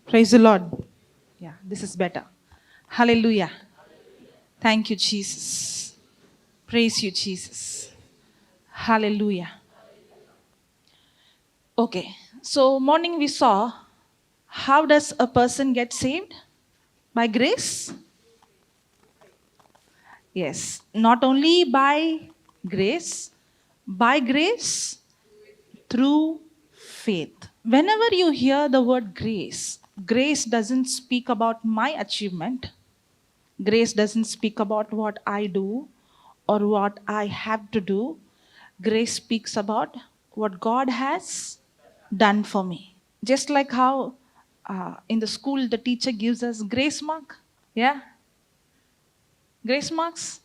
Praise the Lord. Yeah, this is better. Hallelujah. Thank you, Jesus. Praise you, Jesus. Hallelujah. Okay, so morning we saw how does a person get saved? By grace? Yes, not only by grace through faith. Whenever you hear the word grace, grace doesn't speak about my achievement. Grace doesn't speak about what I do or what I have to do. Grace speaks about what God has done for me. Just like how in the school the teacher gives us grace mark. Yeah, grace marks.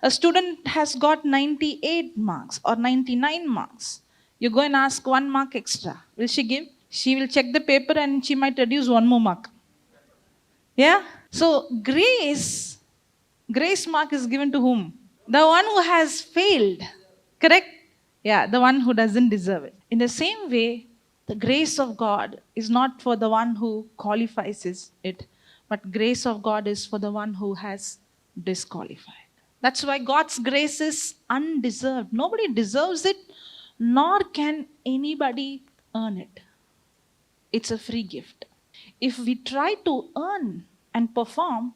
A student has got 98 marks or 99 marks. You go and ask 1 mark extra. Will she give? She will check the paper and she might reduce 1 more mark. Yeah? So grace mark is given to whom? The one who has failed. Correct? Yeah, the one who doesn't deserve it. In the same way, the grace of God is not for the one who qualifies it, but grace of God is for the one who has disqualified. That's why God's grace is undeserved. Nobody deserves it, nor can anybody earn it. It's a free gift. If we try to earn and perform,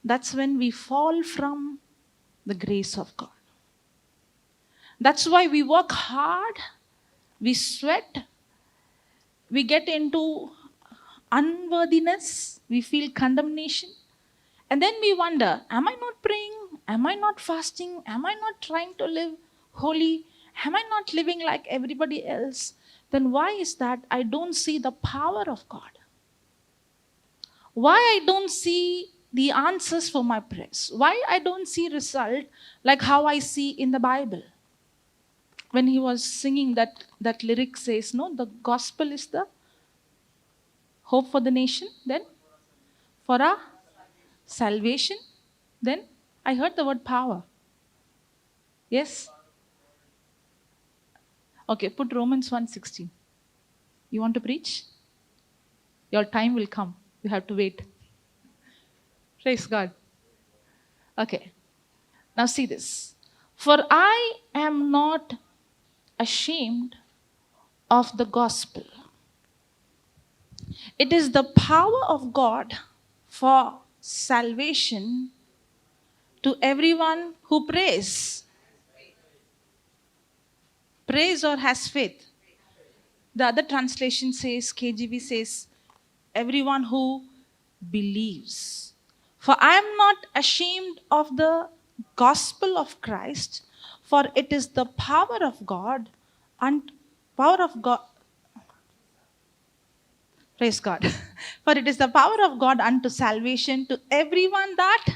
that's when we fall from the grace of God. That's why we work hard, we sweat, we get into unworthiness, we feel condemnation, and then we wonder, am I not praying? Am I not fasting? Am I not trying to live holy? Am I not living like everybody else? Then why is that I don't see the power of God? Why I don't see the answers for my prayers? Why I don't see result like how I see in the Bible? When he was singing that lyric says, no, the gospel is the hope for the nation, then for our salvation, then I heard the word power. Yes? Okay, put Romans 1:16. You want to preach? Your time will come. You have to wait. Praise God. Okay. Now see this. For I am not ashamed of the gospel. It is the power of God for salvation to everyone who prays. Prays or has faith. The other translation says, KJV says, everyone who believes. For I am not ashamed of the gospel of Christ, for it is the power of God and power of God. Praise God. For it is the power of God unto salvation to everyone that.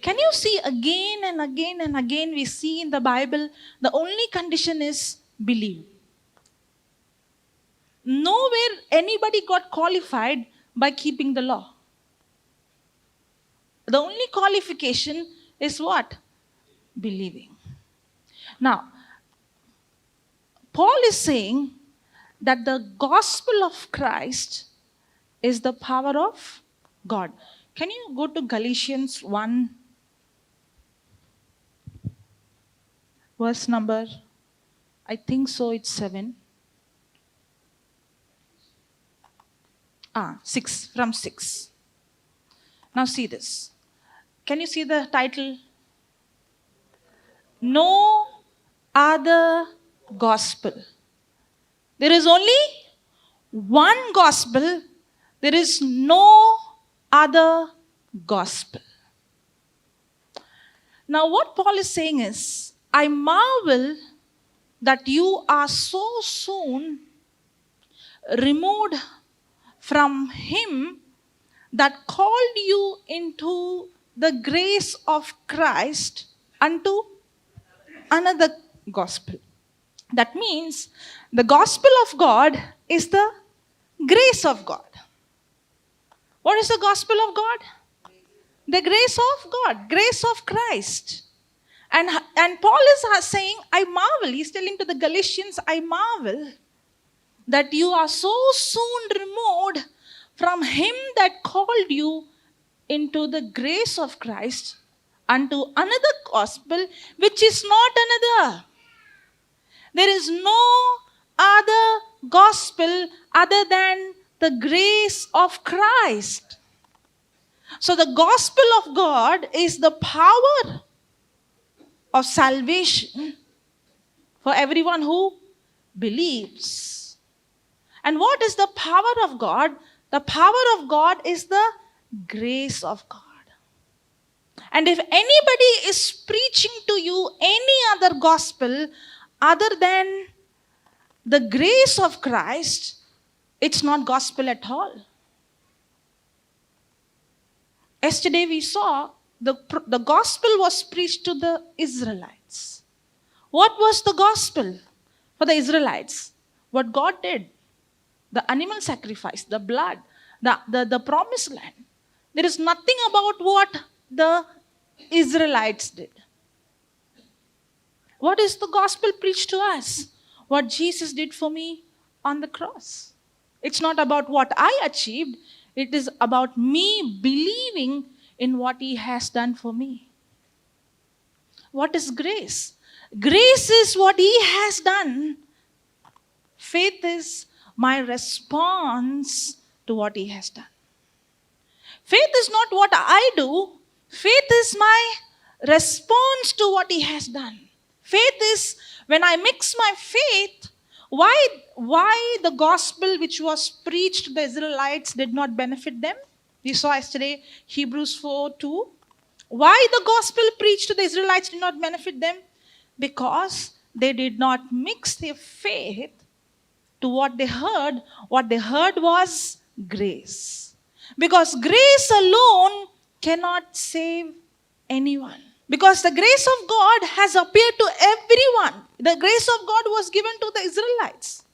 Can you see again and again and again we see in the Bible, the only condition is believe. Nowhere anybody got qualified by keeping the law. The only qualification is what? Believing. Now, Paul is saying that the gospel of Christ is the power of God. Can you go to Galatians 1, verse number, I think so, it's 7. 6, from 6. Now see this. Can you see the title? No other gospel. There is only one gospel. There is no other gospel. Now what Paul is saying is, I marvel that you are so soon removed from him that called you into the grace of Christ unto another gospel. That means the gospel of God is the grace of God. What is the gospel of God? The grace of God, grace of Christ. And Paul is saying, I marvel. He's telling to the Galatians, I marvel that you are so soon removed from him that called you into the grace of Christ unto another gospel, which is not another. There is no other gospel other than the grace of Christ. So the gospel of God is the power of salvation for everyone who believes. And what is the power of God? The power of God is the grace of God. And if anybody is preaching to you any other gospel other than the grace of Christ, it's not gospel at all. Yesterday we saw the gospel was preached to the Israelites. What was the gospel for the Israelites? What God did. The animal sacrifice, the blood, the promised land. There is nothing about what the Israelites did. What is the gospel preached to us? What Jesus did for me on the cross. It's not about what I achieved. It is about me believing in what he has done for me. What is grace? Grace is what he has done. Faith is my response to what he has done. Faith is not what I do. Faith is my response to what he has done. Faith is when I mix my faith. Why the gospel which was preached to the Israelites did not benefit them? We saw yesterday Hebrews 4:2. Why the gospel preached to the Israelites did not benefit them? Because they did not mix their faith to what they heard. What they heard was grace. Because grace alone cannot save anyone. Because the grace of God has appeared to everyone. The grace of God was given to the Israelites.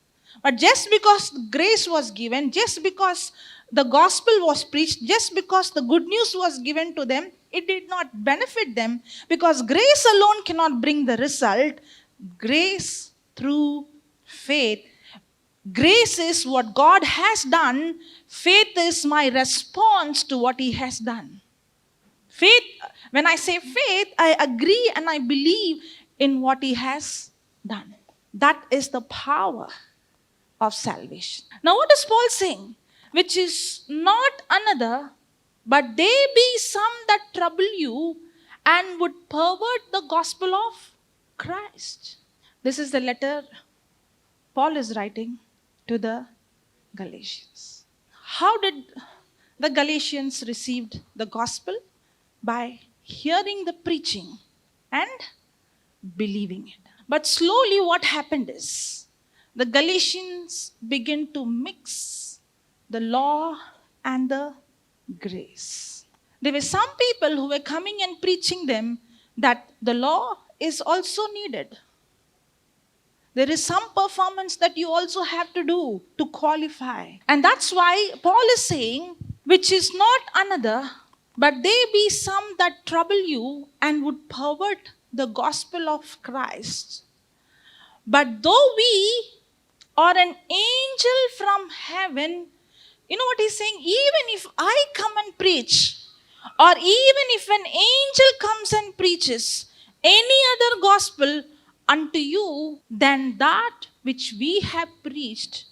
But just because grace was given, just because the gospel was preached, just because the good news was given to them, it did not benefit them. Because grace alone cannot bring the result. Grace through faith. Grace is what God has done. Faith is my response to what he has done. Faith, when I say faith, I agree and I believe in what he has done. That is the power of salvation. Now what is Paul saying? Which is not another, but they be some that trouble you and would pervert the gospel of Christ. This is the letter Paul is writing to the Galatians. How did the Galatians receive the gospel? By hearing the preaching and believing it. But slowly what happened is, the Galatians begin to mix the law and the grace. There were some people who were coming and preaching them that the law is also needed. There is some performance that you also have to do to qualify. And that's why Paul is saying, which is not another, but they be some that trouble you and would pervert the gospel of Christ. But though we or an angel from heaven, you know what he's saying? Even if I come and preach, or even if an angel comes and preaches any other gospel unto you than that which we have preached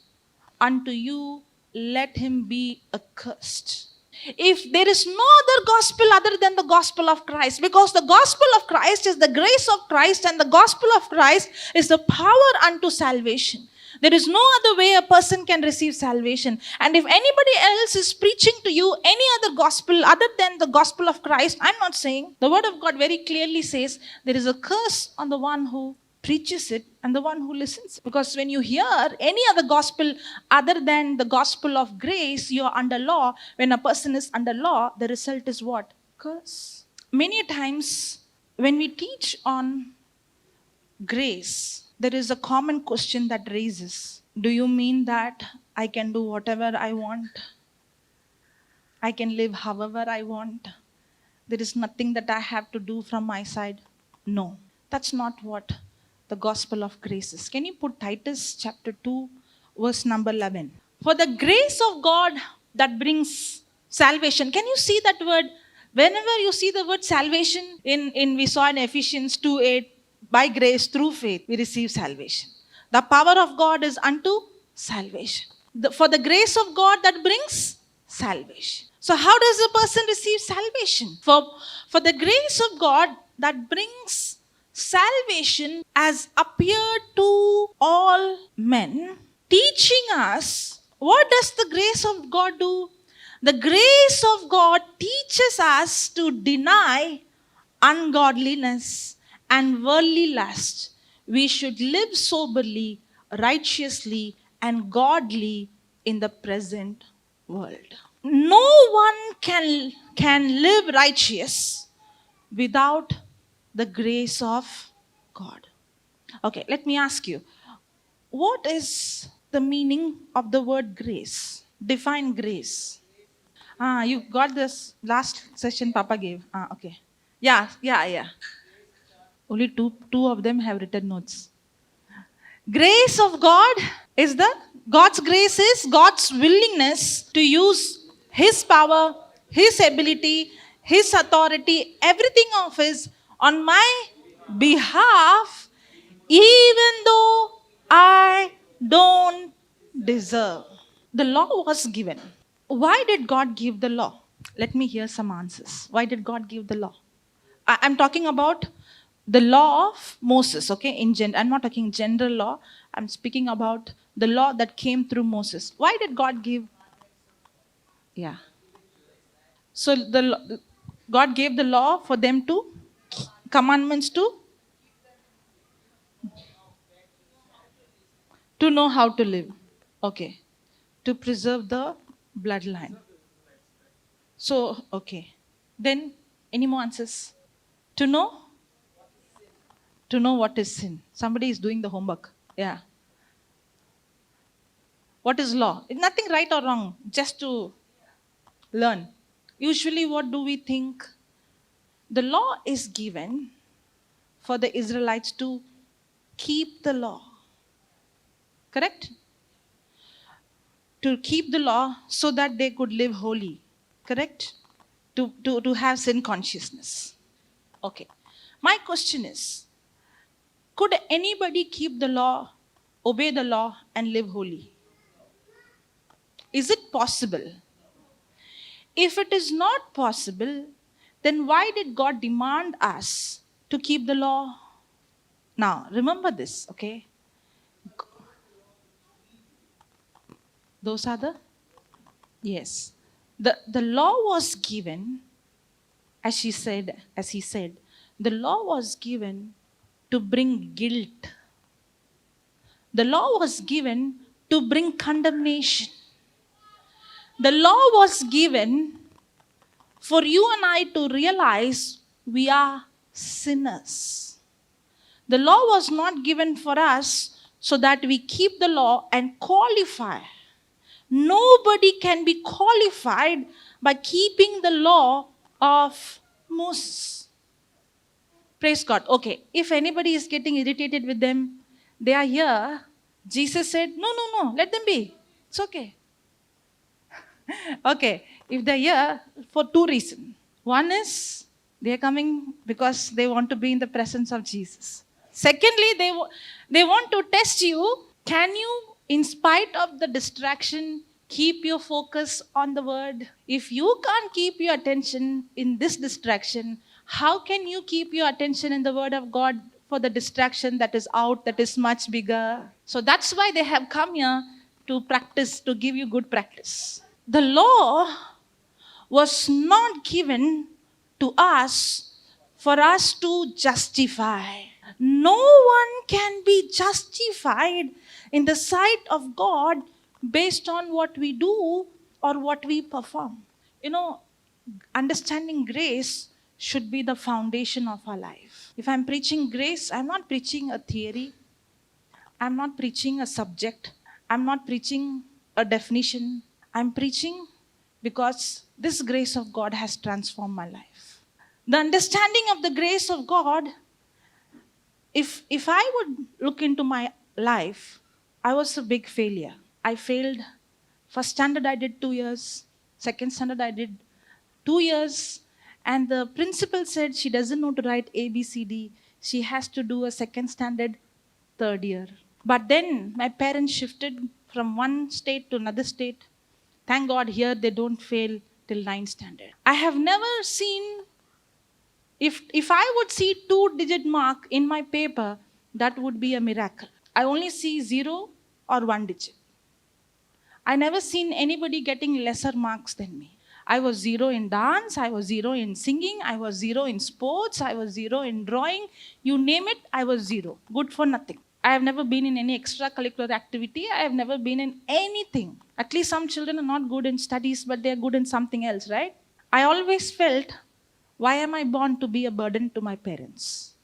unto you, let him be accursed. If there is no other gospel other than the gospel of Christ, because the gospel of Christ is the grace of Christ and the gospel of Christ is the power unto salvation. There is no other way a person can receive salvation. And if anybody else is preaching to you any other gospel other than the gospel of Christ, I'm not saying. The word of God very clearly says there is a curse on the one who preaches it and the one who listens. Because when you hear any other gospel other than the gospel of grace, you are under law. When a person is under law, the result is what? Curse. Many times when we teach on grace, there is a common question that raises. Do you mean that I can do whatever I want? I can live however I want? There is nothing that I have to do from my side? No, that's not what the gospel of grace is. Can you put Titus chapter 2, verse number 11? For the grace of God that brings salvation. Can you see that word? Whenever you see the word salvation, we saw in Ephesians 2:8, by grace through faith we receive salvation. The power of God is unto salvation. For the grace of God that brings salvation. So how does a person receive salvation? For the grace of God that brings salvation has appeared to all men, teaching us, what does the grace of God do? The grace of God teaches us to deny ungodliness and worldly lust. We should live soberly, righteously, and godly in the present world. No one can live righteous without the grace of God. Okay, let me ask you, what is the meaning of the word grace? Define grace. You got this last session Papa gave. Okay. Yeah. Only two of them have written notes. Grace of God is God's grace is God's willingness to use His power, His ability, His authority, everything of His on my behalf, even though I don't deserve. The law was given. Why did God give the law? Let me hear some answers. Why did God give the law? I'm talking about the law of Moses, okay? I'm not talking general law. I'm speaking about the law that came through Moses. Why did God give? Yeah. So God gave the law for them commandments to know how to live. Okay. To preserve the bloodline. So, okay. Then, any more answers? To know? To know what is sin. Somebody is doing the homework. Yeah. What is law? It's nothing right or wrong, just to learn. Usually, what do we think? The law is given for the Israelites to keep the law. Correct? To keep the law so that they could live holy. Correct? To have sin consciousness. Okay. My question is, could anybody keep the law, obey the law, and live holy? Is it possible? If it is not possible, then why did God demand us to keep the law? Now, remember this, okay? Those are the? Yes. The law was given, as he said, the law was given to bring guilt. The law was given to bring condemnation. The law was given for you and I to realize we are sinners. The law was not given for us so that we keep the law and qualify. Nobody can be qualified by keeping the law of Moses. Praise God. Okay, if anybody is getting irritated with them, they are here. Jesus said, no, let them be. It's okay. Okay, if they're here for two reasons. One is they're coming because they want to be in the presence of Jesus. Secondly, they want to test you. Can you, in spite of the distraction, keep your focus on the word? If you can't keep your attention in this distraction, how can you keep your attention in the word of God for the distraction that is out, that is much bigger? So that's why they have come here to practice, to give you good practice. The law was not given to us for us to justify. No one can be justified in the sight of God based on what we do or what we perform. You know, understanding grace should be the foundation of our life. If I'm preaching grace, I'm not preaching a theory. I'm not preaching a subject. I'm not preaching a definition. I'm preaching because this grace of God has transformed my life. The understanding of the grace of God, if I would look into my life, I was a big failure. I failed First standard I did 2 years. Second standard I did 2 years. And the principal said she doesn't know to write A, B, C, D. She has to do a second standard third year. But then my parents shifted from one state to another state. Thank God here they don't fail till 9th standard. I have never seen, if I would see 2-digit mark in my paper, that would be a miracle. I only see 0 or 1 digit. I never seen anybody getting lesser marks than me. I was 0 in dance, I was 0 in singing, I was 0 in sports, I was 0 in drawing. You name it, I was 0. Good for nothing. I have never been in any extracurricular activity. I have never been in anything. At least some children are not good in studies, but they are good in something else, right? I always felt, why am I born to be a burden to my parents?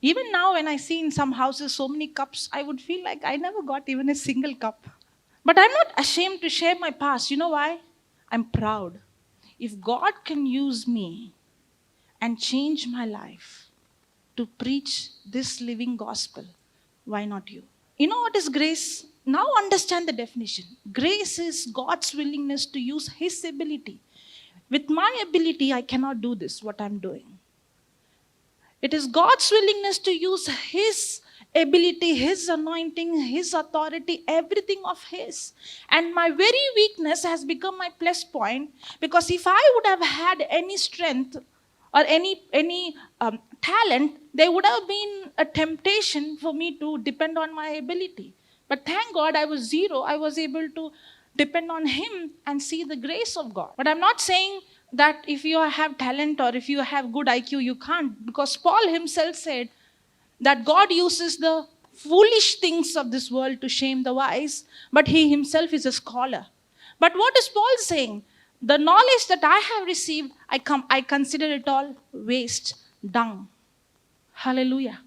Even now, when I see in some houses so many cups, I would feel like I never got even a single cup. But I'm not ashamed to share my past. You know why? I'm proud. If God can use me and change my life to preach this living gospel, why not you? You know what is grace? Now understand the definition. Grace is God's willingness to use His ability. With my ability, I cannot do this, what I'm doing. It is God's willingness to use His ability, His anointing, His authority, everything of His. And my very weakness has become my plus point, because if I would have had any strength or any talent, there would have been a temptation for me to depend on my ability. But thank God I was 0. I was able to depend on Him and see the grace of God. But I'm not saying that if you have talent or if you have good IQ, you can't. Because Paul himself said that God uses the foolish things of this world to shame the wise, but he himself is a scholar. But what is Paul saying? The knowledge that I have received, I consider it all waste, dung. Hallelujah.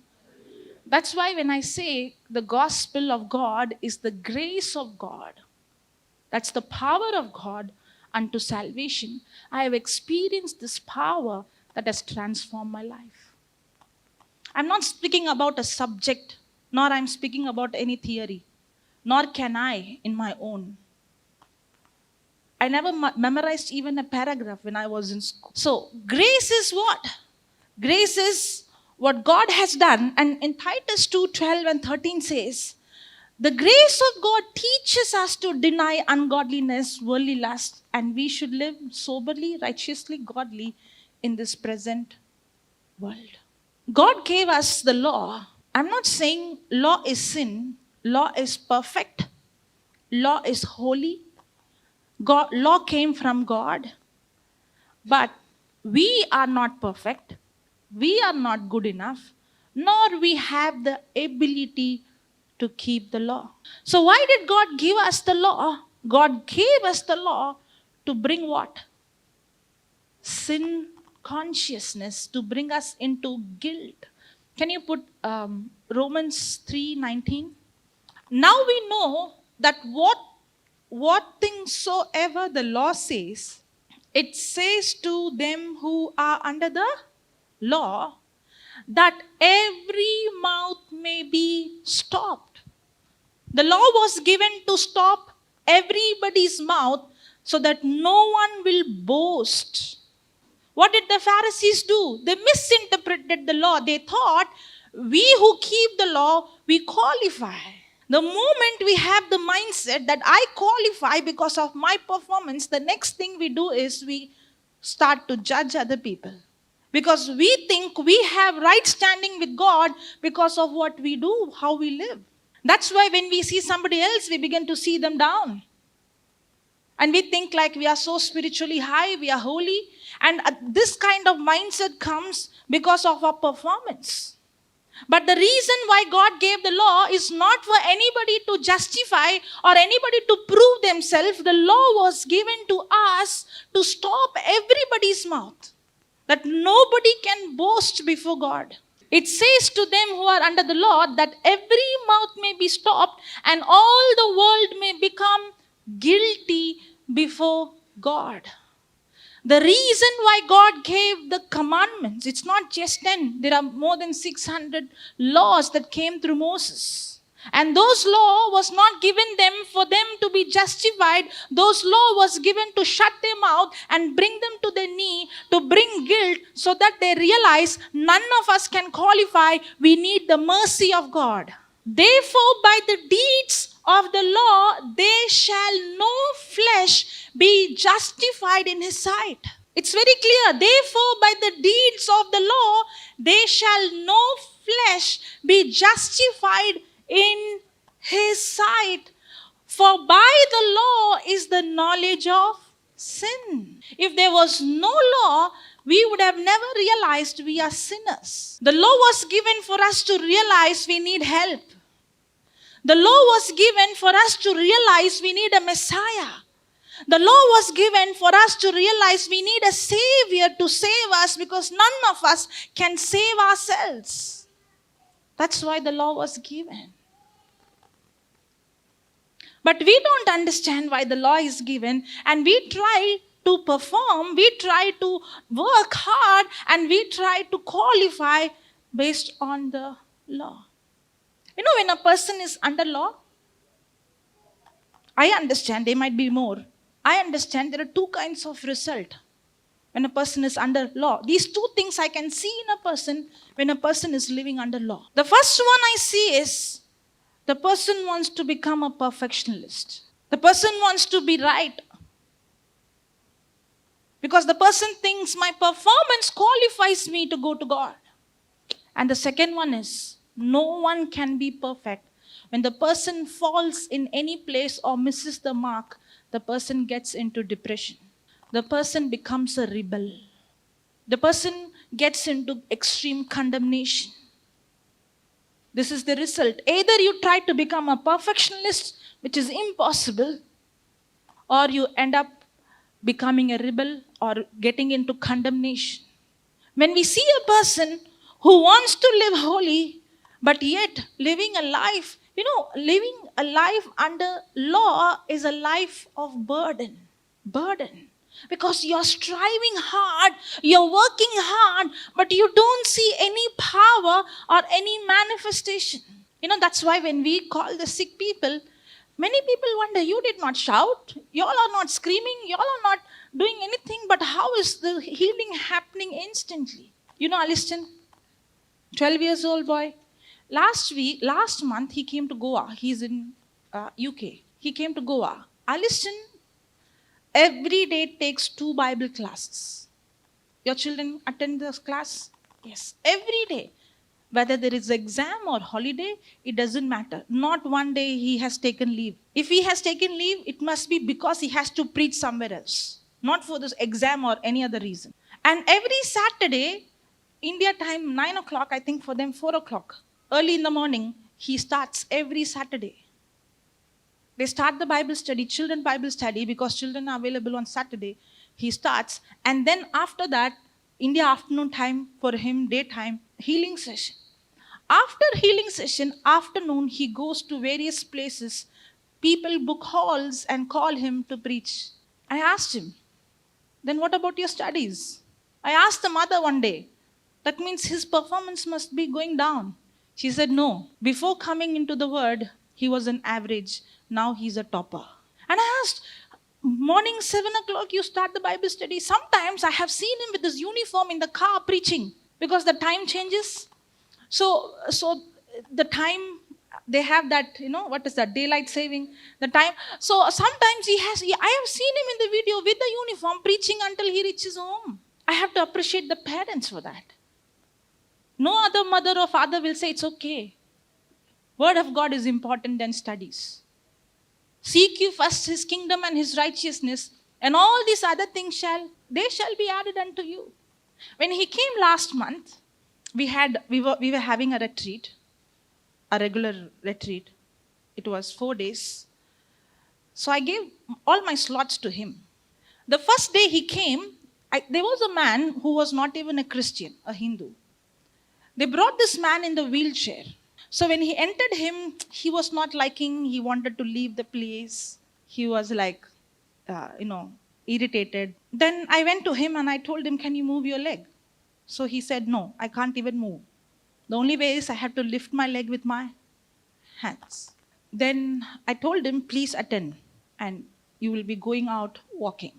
That's why when I say the gospel of God is the grace of God, that's the power of God unto salvation. I have experienced this power that has transformed my life. I'm not speaking about a subject, nor I'm speaking about any theory, nor can I in my own. I never memorized even a paragraph when I was in school. So, grace is what? Grace is what God has done. And in Titus 2:12 and 13 says, the grace of God teaches us to deny ungodliness, worldly lust, and we should live soberly, righteously, godly in this present world. God gave us the law. I'm not saying law is sin. Law is perfect. Law is holy. Law came from God. But we are not perfect. We are not good enough. Nor we have the ability to keep the law. So why did God give us the law? God gave us the law to bring what? Sin consciousness, to bring us into guilt. Can you put Romans 3:19? Now we know that what things soever the law says, it says to them who are under the law, that every mouth may be stopped. The law was given to stop everybody's mouth so that no one will boast. What did the Pharisees do? They misinterpreted the law. They thought, we who keep the law, we qualify. The moment we have the mindset that I qualify because of my performance, the next thing we do is we start to judge other people. Because we think we have right standing with God because of what we do, how we live. That's why when we see somebody else, we begin to see them down. And we think like we are so spiritually high, we are holy. And this kind of mindset comes because of our performance. But the reason why God gave the law is not for anybody to justify or anybody to prove themselves. The law was given to us to stop everybody's mouth, that nobody can boast before God. It says to them who are under the law that every mouth may be stopped and all the world may become guilty before God. The reason why God gave the commandments, it's not just 10. There are more than 600 laws that came through Moses. And those law was not given them for them to be justified. Those law was given to shut their mouth and bring them to their knee, to bring guilt, so that they realize none of us can qualify. We need the mercy of God. Therefore, by the deeds of the law, there shall no flesh be justified in his sight. It's very clear. Therefore, by the deeds of the law, there shall no flesh be justified in his sight. For by the law is the knowledge of sin. If there was no law, we would have never realized we are sinners. The law was given for us to realize we need help. The law was given for us to realize we need a Messiah. The law was given for us to realize we need a Savior to save us, because none of us can save ourselves. That's why the law was given. But we don't understand why the law is given, and we try to perform, we try to work hard, and we try to qualify based on the law. You know, when a person is under law, I understand there might be more. I understand there are two kinds of result when a person is under law. These two things I can see in a person when a person is living under law. The first one I see is the person wants to become a perfectionist. The person wants to be right. Because the person thinks my performance qualifies me to go to God. And the second one is no one can be perfect. When the person falls in any place or misses the mark, the person gets into depression. The person becomes a rebel. The person gets into extreme condemnation. This is the result. Either you try to become a perfectionist, which is impossible, or you end up becoming a rebel or getting into condemnation. When we see a person who wants to live holy, but yet living a life, living a life under law is a life of burden. Burden. Because you're striving hard, you're working hard, but you don't see any power or any manifestation. That's why when we call the sick people, many people wonder, you did not shout, y'all are not screaming, y'all are not doing anything, but how is the healing happening instantly? Aliston, 12 years old boy. Last month, he came to Goa. He's in UK. He came to Goa. Aliston every day takes 2 Bible classes. Your children attend this class? Yes, every day. Whether there is exam or holiday, it doesn't matter. Not one day he has taken leave. If he has taken leave, it must be because he has to preach somewhere else. Not for this exam or any other reason. And every Saturday, India time, 9 o'clock, I think for them 4 o'clock. Early in the morning, he starts every Saturday. They start the Bible study, children Bible study, because children are available on Saturday. He starts, and then after that, India afternoon time for him, daytime, healing session. After healing session, afternoon, he goes to various places. People book halls and call him to preach. I asked him, then what about your studies? I asked the mother one day, that means his performance must be going down. She said, no. Before coming into the word, he was an average. Now he's a topper. And I asked, morning 7 o'clock you start the Bible study. Sometimes I have seen him with his uniform in the car preaching, because the time changes. So the time, they have that, what is that, daylight saving, the time. So sometimes I have seen him in the video with the uniform preaching until he reaches home. I have to appreciate the parents for that. No other mother or father will say it's okay. Word of God is important than studies. Seek you first his kingdom and his righteousness, and all these other things shall be added unto you. When he came last month, we were having a retreat, a regular retreat. It was 4 days. So I gave all my slots to him. The first day he came, there was a man who was not even a Christian, a Hindu. They brought this man in the wheelchair. So when he entered him, he was not liking, he wanted to leave the place. He was like, irritated. Then I went to him and I told him, can you move your leg? So he said, no, I can't even move. The only way is I have to lift my leg with my. hands. Then I told him, please attend, and you will be going out walking.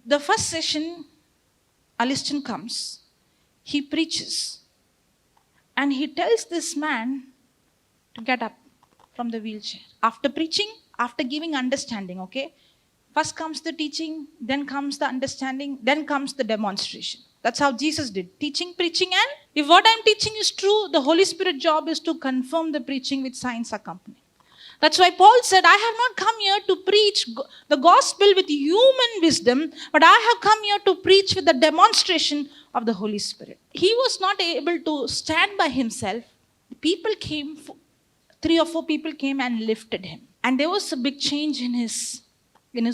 The first session, Aliston comes, he preaches, and he tells this man to get up from the wheelchair. After preaching, after giving understanding, okay? First comes the teaching, then comes the understanding, then comes the demonstration. That's how Jesus did. Teaching, preaching, and if what I'm teaching is true, the Holy Spirit job is to confirm the preaching with signs accompanying. That's why Paul said, I have not come here to preach the gospel with human wisdom, but I have come here to preach with the demonstration of the Holy Spirit. He was not able to stand by himself. People came, 3 or 4 people came and lifted him. And there was a big change in his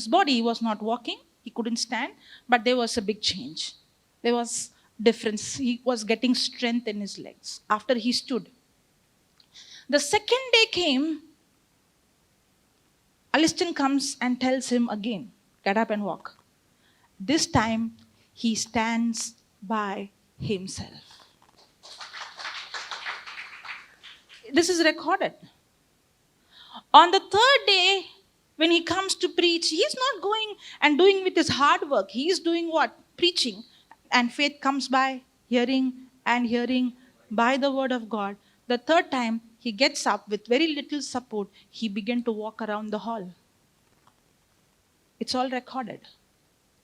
body. He was not walking, he couldn't stand, but there was a big change. There was difference. He was getting strength in his legs after he stood. The second day came, Aliston comes and tells him again, get up and walk. This time, he stands by himself. This is recorded. On the third day, when he comes to preach, he is not going and doing with his hard work. He is doing what? Preaching. And faith comes by hearing and hearing by the word of God. The third time, he gets up with very little support. He began to walk around the hall. It's all recorded.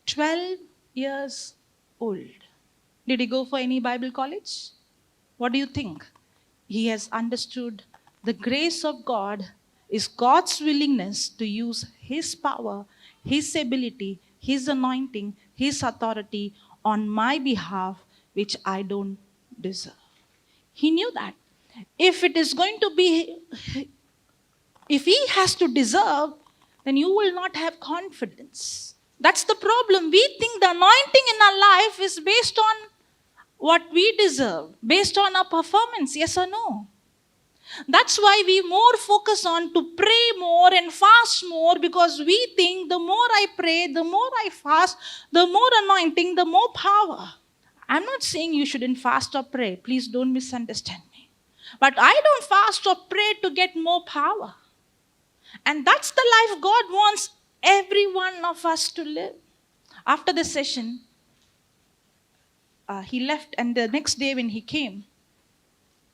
12 years old. Did he go for any Bible college? What do you think? He has understood the grace of God is God's willingness to use his power, his ability, his anointing, his authority on my behalf, which I don't deserve. He knew that. If it is going to be, if he has to deserve, then you will not have confidence. That's the problem. We think the anointing in our life is based on what we deserve, based on our performance, yes or no? That's why we more focus on to pray more and fast more, because we think the more I pray, the more I fast, the more anointing, the more power. I'm not saying you shouldn't fast or pray. Please don't misunderstand me. But I don't fast or pray to get more power. And that's the life God wants every one of us to live. After the session, he left, and the next day when he came,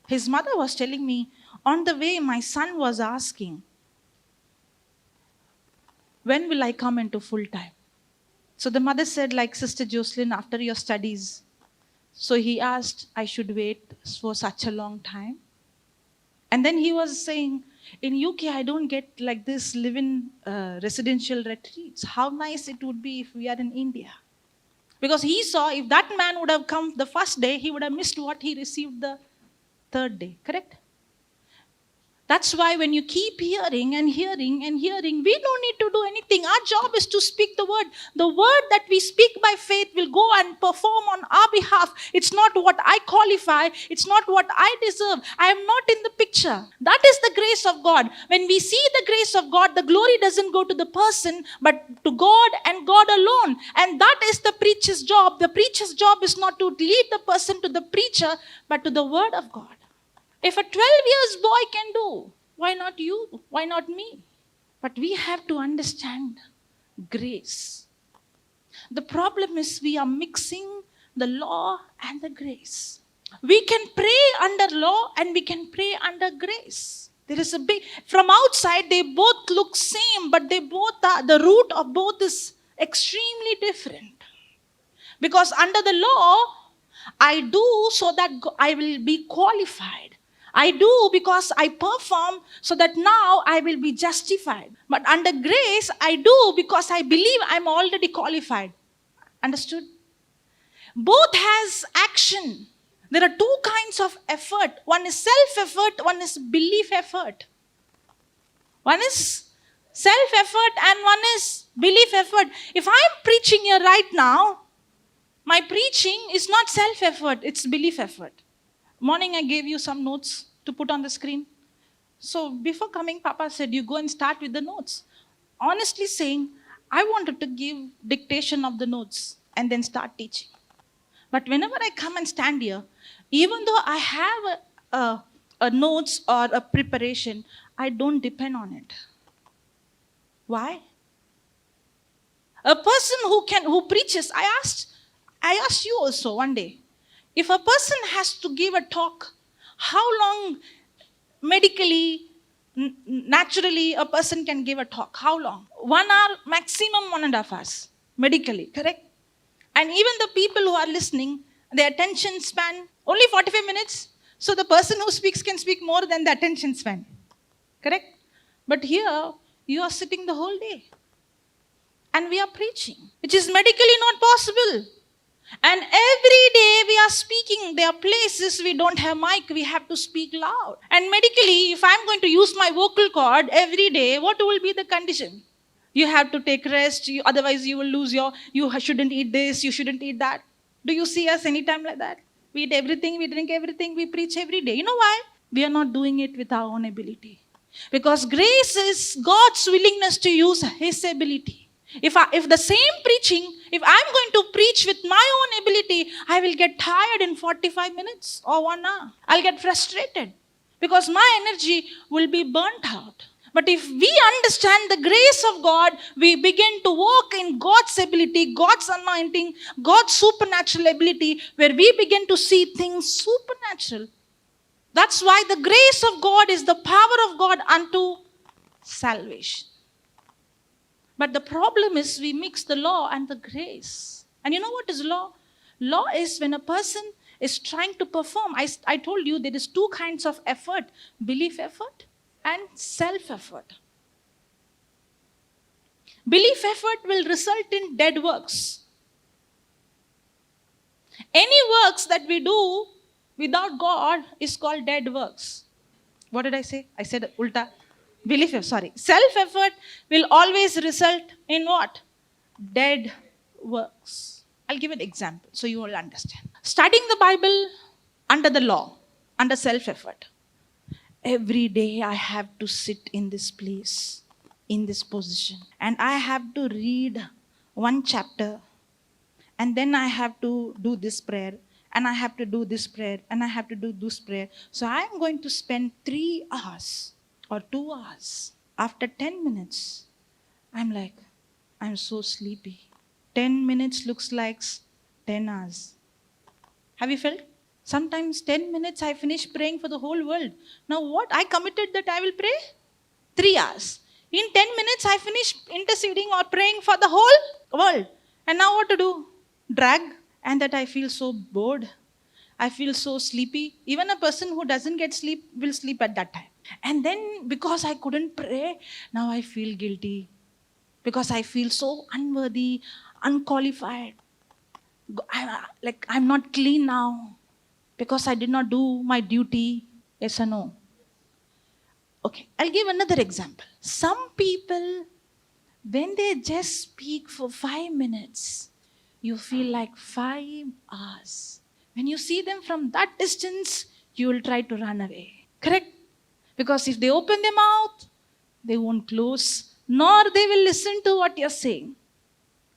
his mother was telling me, on the way my son was asking, when will I come into full time? So the mother said, like Sister Jocelyn, after your studies. So he asked, I should wait for such a long time. And then he was saying, in UK, I don't get like this live-in residential retreats. How nice it would be if we are in India. Because he saw if that man would have come the first day, he would have missed what he received the third day. Correct? That's why when you keep hearing and hearing and hearing, we don't need to do anything. Our job is to speak the word. The word that we speak by faith will go and perform on our behalf. It's not what I qualify. It's not what I deserve. I am not in the picture. That is the grace of God. When we see the grace of God, the glory doesn't go to the person, but to God and God alone. And that is the preacher's job. The preacher's job is not to lead the person to the preacher, but to the word of God. If a 12 years boy can do, why not you? Why not me? But we have to understand grace. The problem is we are mixing the law and the grace. We can pray under law and we can pray under grace. There is a big, from outside they both look same, but they both are, the root of both is extremely different. Because under the law, I do so that I will be qualified. I do because I perform so that now I will be justified. But under grace, I do because I believe I'm already qualified. Understood? Both has action. There are 2 kinds of effort. One is self-effort, one is belief effort. One is self-effort and one is belief effort. If I'm preaching here right now, my preaching is not self-effort, it's belief effort. Morning I gave you some notes to put on the screen. So before coming, Papa said, you go and start with the notes. Honestly saying, I wanted to give dictation of the notes and then start teaching. But whenever I come and stand here, even though I have a a notes or a preparation, I don't depend on it. Why? A person who preaches, I asked you also one day, if a person has to give a talk, how long medically, naturally a person can give a talk? How long? 1 hour, maximum 1.5 hours, medically, correct? And even the people who are listening, their attention span, only 45 minutes. So the person who speaks can speak more than the attention span, correct? But here, you are sitting the whole day and we are preaching, which is medically not possible. And every day we are speaking. There are places we don't have mic, we have to speak loud. And medically, if I'm going to use my vocal cord every day, what will be the condition? You have to take rest, otherwise you will lose you shouldn't eat this, you shouldn't eat that. Do you see us anytime like that? We eat everything, we drink everything, we preach every day. You know why? We are not doing it with our own ability. Because grace is God's willingness to use His ability. If the same preaching, if I'm going to preach with my own ability, I will get tired in 45 minutes or 1 hour. I'll get frustrated because my energy will be burnt out. But if we understand the grace of God, we begin to walk in God's ability, God's anointing, God's supernatural ability, where we begin to see things supernatural. That's why the grace of God is the power of God unto salvation. But the problem is we mix the law and the grace. And you know what is law? Law is when a person is trying to perform. I told you there is 2 kinds of effort: belief effort and self-effort. Belief effort will result in dead works. Any works that we do without God is called dead works. What did I say? I said ulta. Self-effort will always result in what? Dead works. I'll give an example so you will understand. Studying the Bible under the law, under self-effort. Every day I have to sit in this place, in this position, and I have to read 1 chapter, and then I have to do this prayer, and I have to do this prayer, and I have to do this prayer. So I am going to spend 3 hours or 2 hours. After 10 minutes, I'm like, I'm so sleepy. 10 minutes looks like 10 hours. Have you felt? Sometimes 10 minutes I finish praying for the whole world. Now what? I committed that I will pray 3 hours. In 10 minutes I finish interceding or praying for the whole world. And now what to do? Drag. And that I feel so bored. I feel so sleepy. Even a person who doesn't get sleep will sleep at that time. And then because I couldn't pray, now I feel guilty. Because I feel so unworthy, unqualified. I'm not clean now. Because I did not do my duty. Yes or no? Okay, I'll give another example. Some people, when they just speak for 5 minutes, you feel like 5 hours. When you see them from that distance, you will try to run away. Correct? Because if they open their mouth, they won't close, nor they will listen to what you're saying.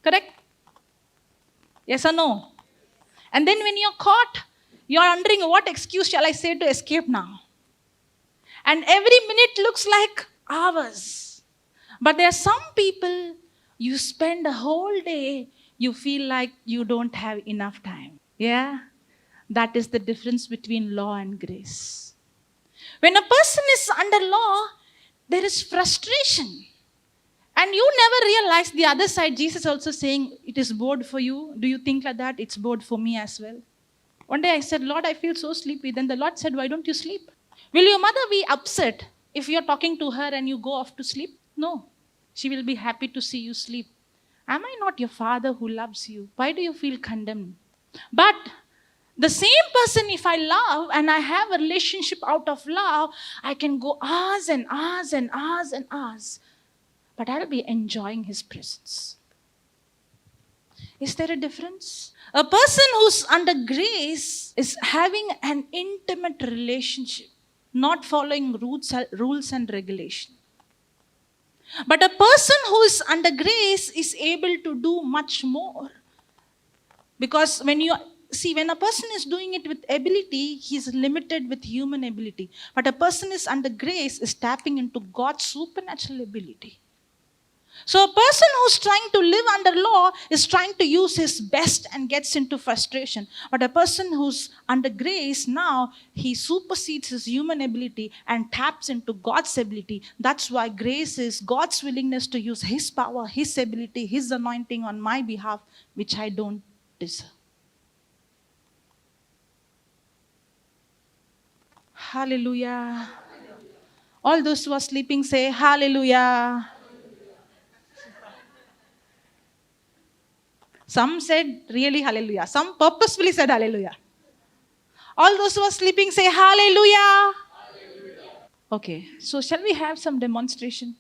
Correct? Yes or no? And then when you're caught, you're wondering, what excuse shall I say to escape now? And every minute looks like hours. But there are some people, you spend a whole day, you feel like you don't have enough time. Yeah? That is the difference between law and grace. When a person is under law, there is frustration. And you never realize the other side. Jesus also saying, it is bored for you. Do you think like that? It's bored for me as well. One day I said, Lord, I feel so sleepy. Then the Lord said, why don't you sleep? Will your mother be upset if you're talking to her and you go off to sleep? No. She will be happy to see you sleep. Am I not your father who loves you? Why do you feel condemned? But the same person, if I love and I have a relationship out of love, I can go hours and hours and hours and hours. But I'll be enjoying his presence. Is there a difference? A person who's under grace is having an intimate relationship, not following rules and regulation. But a person who is under grace is able to do much more. Because when you See, when a person is doing it with ability, he's limited with human ability. But a person is under grace is tapping into God's supernatural ability. So a person who's trying to live under law is trying to use his best and gets into frustration. But a person who's under grace now, he supersedes his human ability and taps into God's ability. That's why grace is God's willingness to use his power, his ability, his anointing on my behalf, which I don't deserve. Hallelujah. All those who are sleeping say hallelujah. Some said really hallelujah. Some purposefully said hallelujah. All those who are sleeping say hallelujah. Okay, so shall we have some demonstration?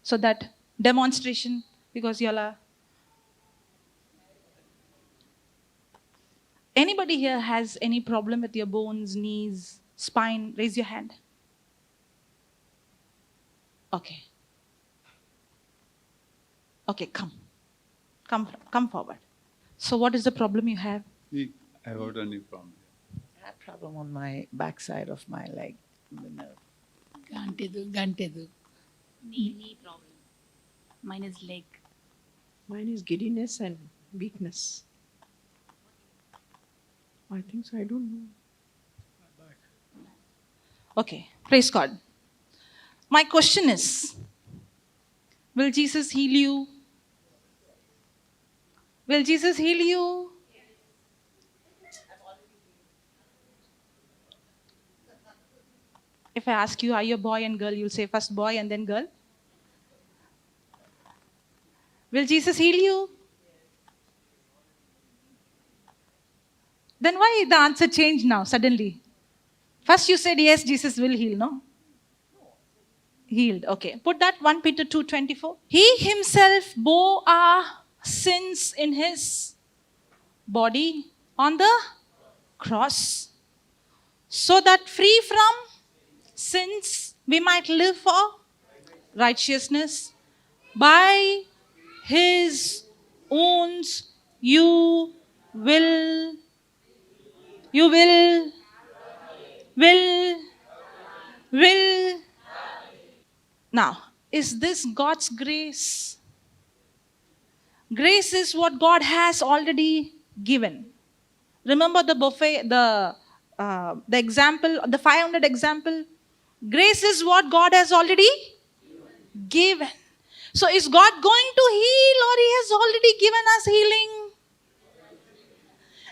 So that demonstration, because y'all are. Anybody here has any problem with your bones, knees, spine? Raise your hand. Okay. Okay, come forward. So what is the problem you have? I got a new problem. I have problem on my backside of my leg, the nerve. Gantedu. Knee problem. Mine is leg. Mine is giddiness and weakness. I think so. I don't know. Okay, praise God. My question is, will Jesus heal you? Will Jesus heal you? If I ask you, are you a boy and girl, you'll say first boy and then girl. Will Jesus heal you? Then why the answer changed now suddenly? First you said yes, Jesus will heal, no? Healed, okay. Put that 1 Peter 2:24. He himself bore our sins in his body on the cross, so that free from sins we might live for righteousness. By his wounds you will now, is this God's grace? Grace is what God has already given. Remember the buffet, the example, the 500 example? Grace is what God has already given. So is God going to heal, or he has already given us healing?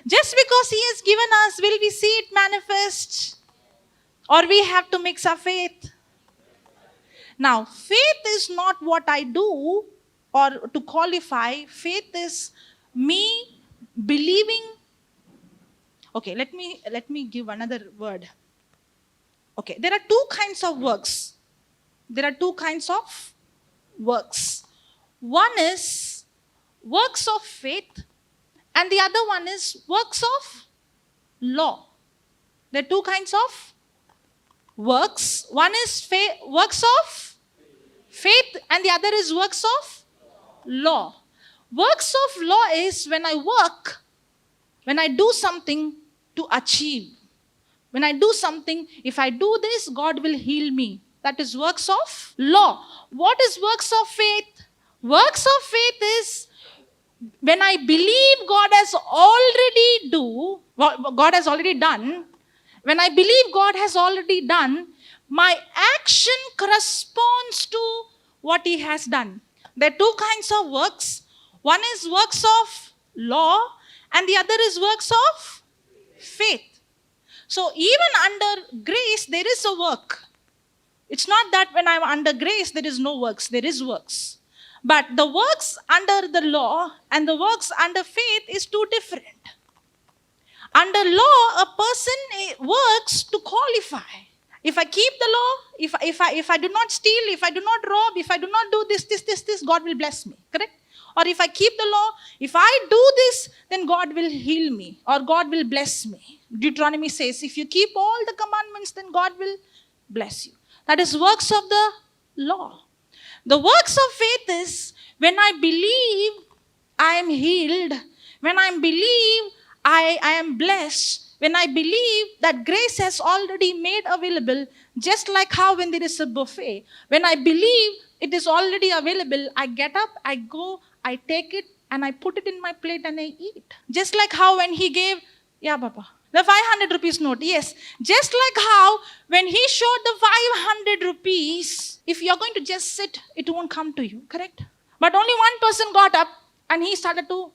Just because he has given us, will we see it manifest? Or we have to mix our faith? Now, faith is not what I do or to qualify. Faith is me believing. Okay, let me give another word. Okay, there are two kinds of works. There are two kinds of works. One is works of faith, and the other one is works of law. There are two kinds of works. One is works of faith, and the other is works of law. Works of law is when I work, when I do something to achieve. When I do something, if I do this, God will heal me. That is works of law. What is works of faith? Works of faith is when I believe God has already done, when I believe God has already done, my action corresponds to what he has done. There are two kinds of works. One is works of law, and the other is works of faith. So even under grace, there is a work. It's not that when I'm under grace, there is no works. There is works. But the works under the law and the works under faith is two different. Under law, a person works to qualify. If I keep the law, if I do not steal, if I do not rob, if I do not do this, God will bless me. Correct? Or if I keep the law, if I do this, then God will heal me or God will bless me. Deuteronomy says, if you keep all the commandments, then God will bless you. That is works of the law. The works of faith is when I believe I am healed, when I believe I am blessed when I believe that grace has already made available, just like how when there is a buffet. When I believe it is already available, I get up, I go, I take it, and I put it in my plate and I eat. Just like how when he gave, yeah, Papa, the 500 rupees note, yes. Just like how when he showed the 500 rupees, if you're going to just sit, it won't come to you, correct? But only one person got up and he started to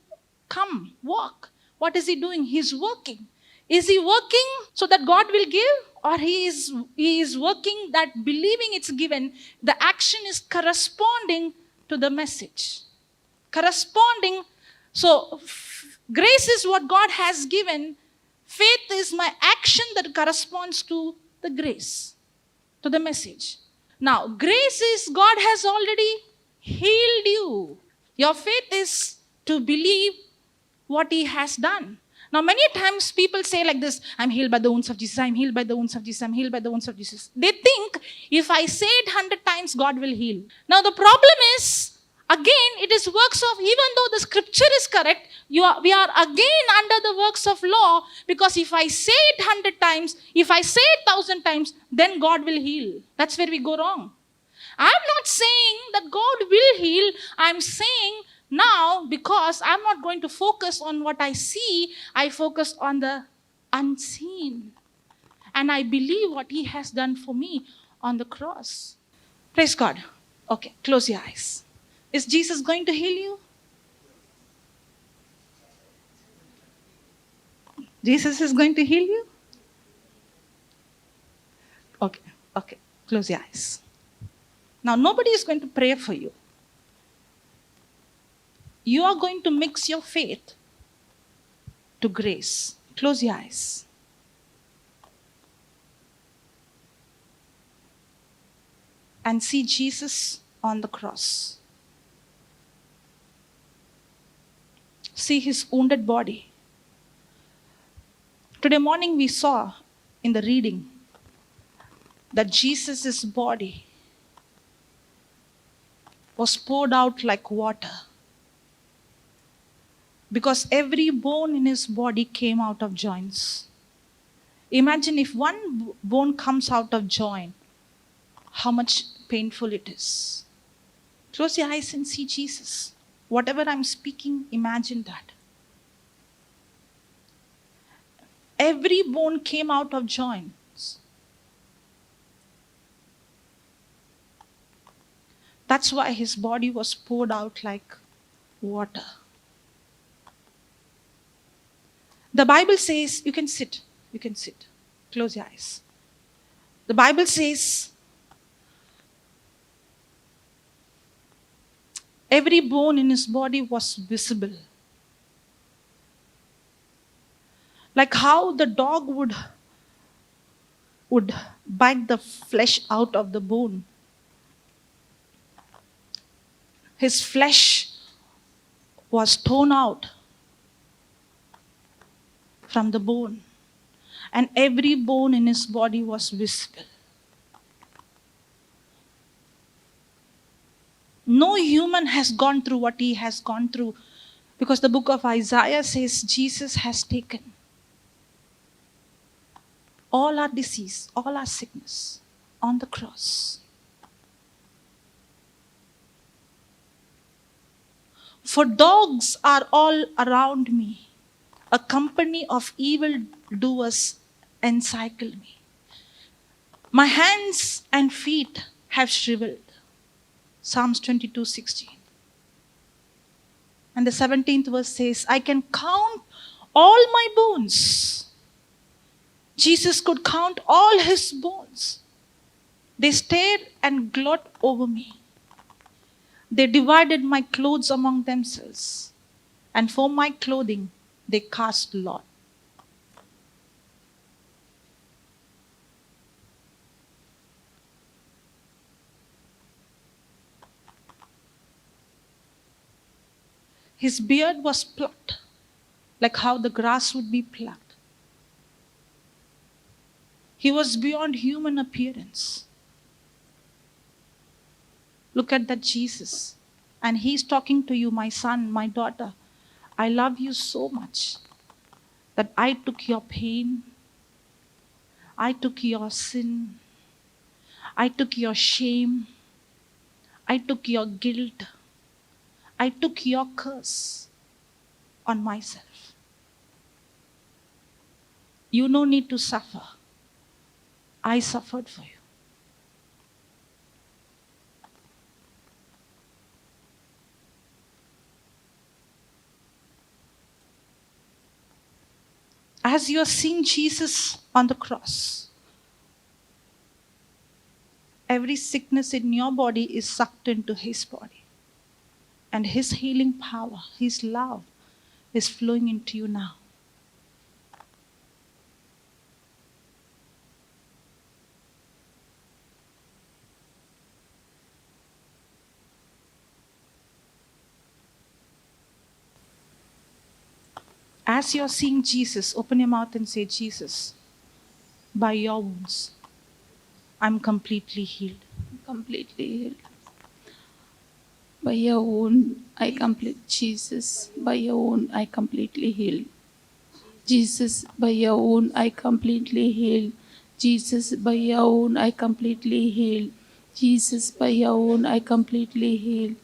come, walk. What is he doing? He's working. Is he working so that God will give? Or he is working that believing it's given, the action is corresponding to the message. Corresponding. So, grace is what God has given. Faith is my action that corresponds to the grace, to the message. Now, grace is God has already healed you. Your faith is to believe what he has done. Now, many times people say like this, I'm healed by the wounds of Jesus, I'm healed by the wounds of Jesus, I'm healed by the wounds of Jesus. They think if I say it 100 times, God will heal. Now, the problem is, again, it is works of, even though the scripture is correct, we are again under the works of law, because if I say it 100 times, if I say it 1,000 times, then God will heal. That's where we go wrong. I'm not saying that God will heal. I'm saying now, because I'm not going to focus on what I see, I focus on the unseen. And I believe what he has done for me on the cross. Praise God. Okay, close your eyes. Is Jesus going to heal you? Jesus is going to heal you? Okay, close your eyes. Now, nobody is going to pray for you. You are going to mix your faith to grace. Close your eyes. And see Jesus on the cross. See his wounded body. Today morning we saw in the reading that Jesus' body was poured out like water, because every bone in his body came out of joints. Imagine if one bone comes out of joint, how much painful it is. Close your eyes and see Jesus. Whatever I'm speaking, imagine that. Every bone came out of joints. That's why his body was poured out like water. The Bible says, you can sit. Close your eyes. The Bible says, every bone in his body was visible. Like how the dog would bite the flesh out of the bone. His flesh was torn out from the bone, and every bone in his body was visible. No human has gone through what he has gone through, because the book of Isaiah says Jesus has taken all our disease, all our sickness on the cross. For dogs are all around me, a company of evil doers encircle me. My hands and feet have shriveled. Psalms 22:16. And the 17th verse says, I can count all my bones. Jesus could count all his bones. They stared and gloat over me. They divided my clothes among themselves, and for my clothing they cast lot. His beard was plucked, like how the grass would be plucked. He was beyond human appearance. Look at that Jesus. And he's talking to you, my son, my daughter. I love you so much. that I took your pain, I took your sin, I took your shame, I took your guilt, I took your curse on myself. You no need to suffer. I suffered for you. As you are seeing Jesus on the cross, every sickness in your body is sucked into his body. And his healing power, his love is flowing into you now. As you're seeing Jesus, open your mouth and say, Jesus, by your wounds, I'm completely healed. Completely healed. By your wound, I complete Jesus. By your wound, I completely healed. Jesus, by your wound, I completely healed. Jesus, by your wound, I completely healed. Jesus, by your wound, I completely healed.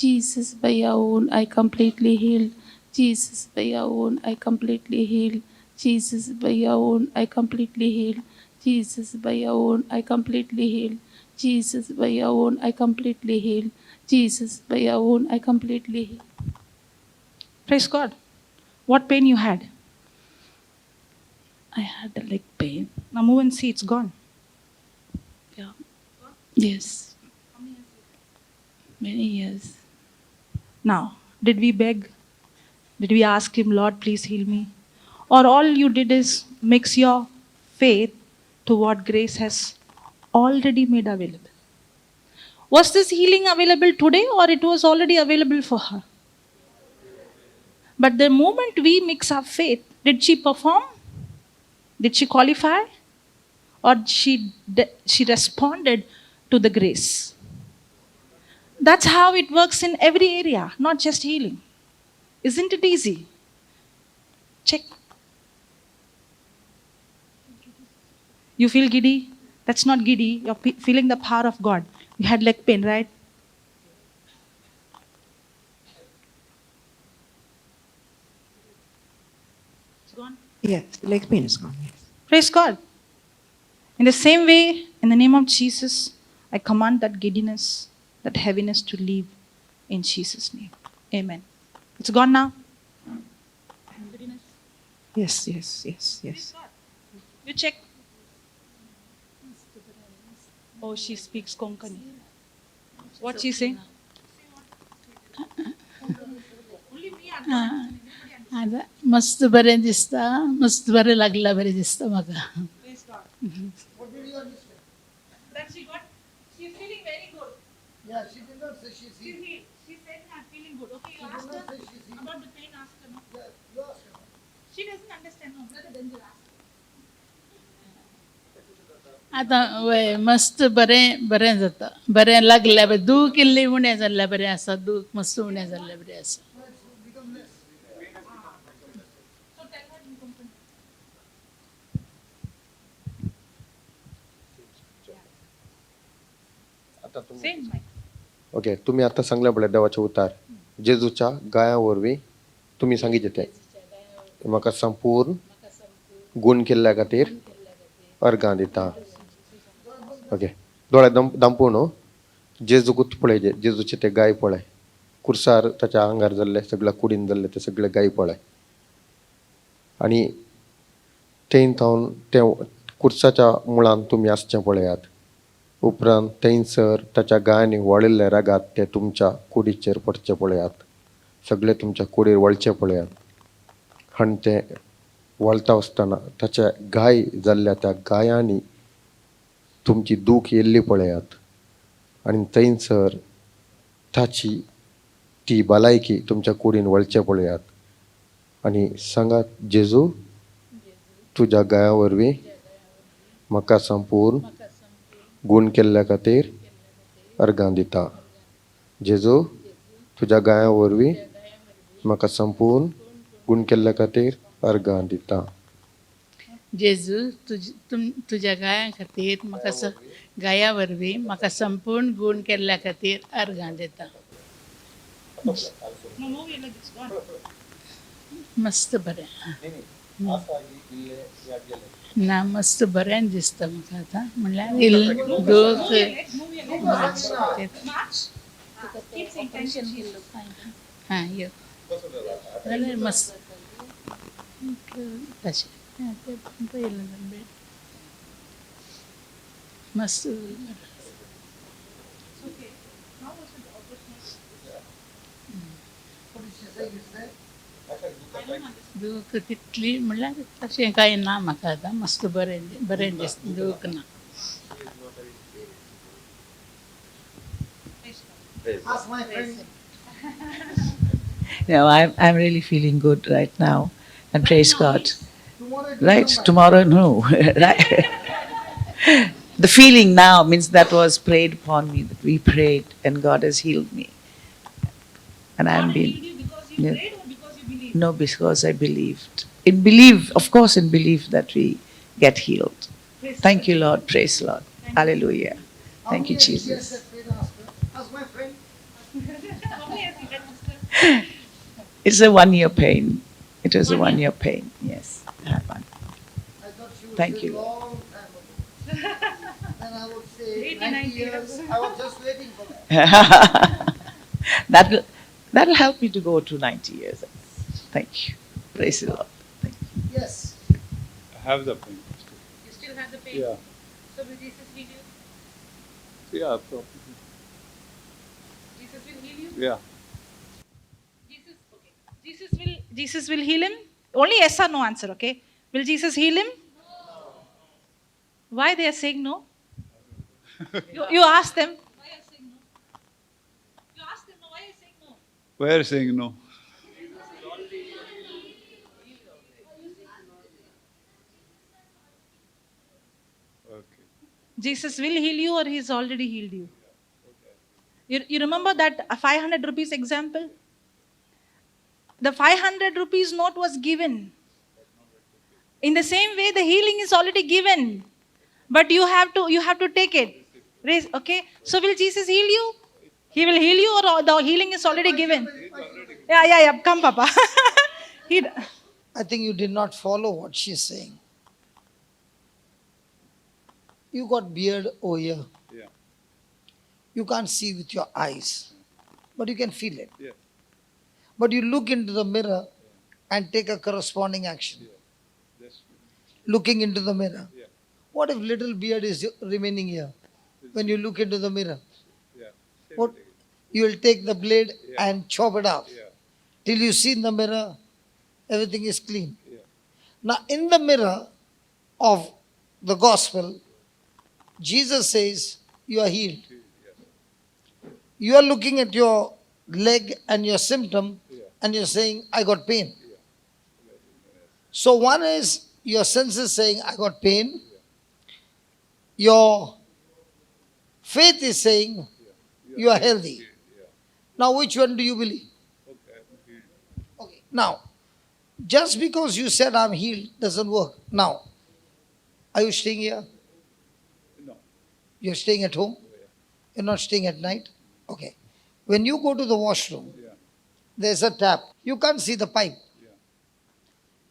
Jesus, by your wound, I completely healed. Jesus, by your wound, I completely healed. Jesus, by your wound, I completely healed. Jesus, by your wound, I completely healed. Jesus, by your wound, I completely healed. Jesus, by your wound, I completely healed. Praise God. What pain you had? I had a leg pain. Now move and see, it's gone. Yeah. Yes. Many years. Now, did we beg? Did we ask him, Lord, please heal me? Or all you did is mix your faith to what grace has already made available? Was this healing available today or it was already available for her? But the moment we mix our faith, did she perform? Did she qualify? Or she responded to the grace? That's how it works in every area, not just healing. Isn't it easy? Check. You feel giddy? That's not giddy. You're feeling the power of God. You had leg pain, right? It's gone. Yes, the leg pain is gone. Yes. Praise God. In the same way, in the name of Jesus, I command that giddiness, that heaviness to leave in Jesus' name. Amen. It's gone now. Yes, yes, yes, yes. You check. Oh, she speaks Konkani. What she saying? आता मस्त बरें दिसता मस्त बरें लागला बरें दिसता म्हाका Praise God. Then she got. She's feeling very good. Yeah, she did not say she's She's healed. healed. She said, I'm feeling good. Okay, you asked her about the pain. Ask her. No? Yeah, you ask her. She doesn't understand. No, brother, then you ask her. आता वय मस्त बरें बरें जाता बरें लागल्या बरें दूख इल्ली उणें जाल्ल्या बरें आसा दूख मस्त उणें जाल्ल्या बरें आसा So tell her in Konkani. Same mic. Okay तुम्ही आता सांगल्या पळय देवाचे उतार जेजूच्या गायावरवी तुम्ही सांगितले ते म्हाका संपूर्ण गुण केल्ल्या खातीर अर्गां दिता ओके दोळे दांपून जेजूकूच पळय जेजूचे ते गाय पळय कुर्सार ताच्या आंगार जाल्ले सगळ्या कुडीन जाल्ले ते सगळे गाय पळय आनी थंय थावन ते कुर्साच्या मुळान तुमी आसचें पळयात उपरांत थंयसर ताच्या गायांनी वळिल्ले रागात ते तुमच्या कुडीचेर पडचे पळयात सगळे तुमच्या कुडीर वळचे पळयात आनी ते वळता आसतना ताच्या गाय जाल्ल्या त्या गायांनी तुमची दूख येल्ली पळयात आनी थंयसर ताची ती भलायकी तुमच्या कुडीन वळचे पळयात आनी सांगात जेजू तुज्या गाया वरवीं म्हाका संपूर्ण गुण केल्ल्या खातीर अर्गां दिता जेजू तुज्या गाया वरवीं म्हाका संपूर्ण गुण केल्ल्या खातीर अर्गां दिता जेजू तुज्या गायां खातीर म्हाका गाया वरवीं म्हाका संपूर्ण गूण केल्ल्या खातीर अर्गां दिता मस्त बरें ना मस्त बरें दिसता म्हाका आतां म्हणल्यार दूख हां यो जाल्यार मस्त तशें मस्त दूख तितली म्हणल्यार तशें कांय ना म्हाका आतां मस्त बरें दिसता दूख ना Ask my friend. No, I'm really feeling good right now. And praise God. Tomorrow it will Right? come back. Tomorrow, no. Right? The feeling now means that was prayed upon me, that we prayed and God has healed me. And I'm being. Because you Yeah. prayed or because you believed? No, because I believed. In belief, of course, in belief that we get healed. Thank you, Lord. Praise Lord. Hallelujah. How Thank you, many years Jesus. that faith, ask her? Ask my friend. It's a 1 year pain. It was a 1 year pain. Yes. I had one. I thought she would Thank say you. long time ago. Then I would say 90 years. I was just waiting for that. That'll help me to go to 90 years. Thank you. Praise the Lord. Thank you. Yes. I have the pain. You still have the pain? Yeah. So will Jesus heal you? Yeah, probably. Jesus will heal you? Yeah. Jesus will heal him? Only yes or no answer, okay? Will Jesus heal him? No. Why they are saying no? you ask them. Why are you saying no? You ask them, no, why are you saying no? Why are you saying no? Okay. Jesus will heal you or he's already healed you? You remember that 500 rupees example? The 500 rupees note was given. In the same way, the healing is already given. But you have to take it. Okay? So will Jesus heal you? He will heal you or the healing is already given? Yeah. Come, Papa. I think you did not follow what she's saying. You got beard over here. Yeah. You can't see with your eyes, but you can feel it. Yeah. But you look into the mirror and take a corresponding action. That's Looking into the mirror. Yeah. What if little beard is remaining here? When you look into the mirror, yeah. what you will take the blade and chop it off. Yeah. Till you see in the mirror, everything is clean. Yeah. Now, in the mirror of the gospel, Jesus says, you are healed. You are looking at your leg and your symptom and you're saying, I got pain. So, one is your senses saying, I got pain. Your faith is saying, you are healthy. Now, which one do you believe? Okay. Now, just because you said I'm healed doesn't work. Now, are you staying here? No. You're staying at home? You're not staying at night? Okay. When you go to the washroom, there's a tap. You can't see the pipe.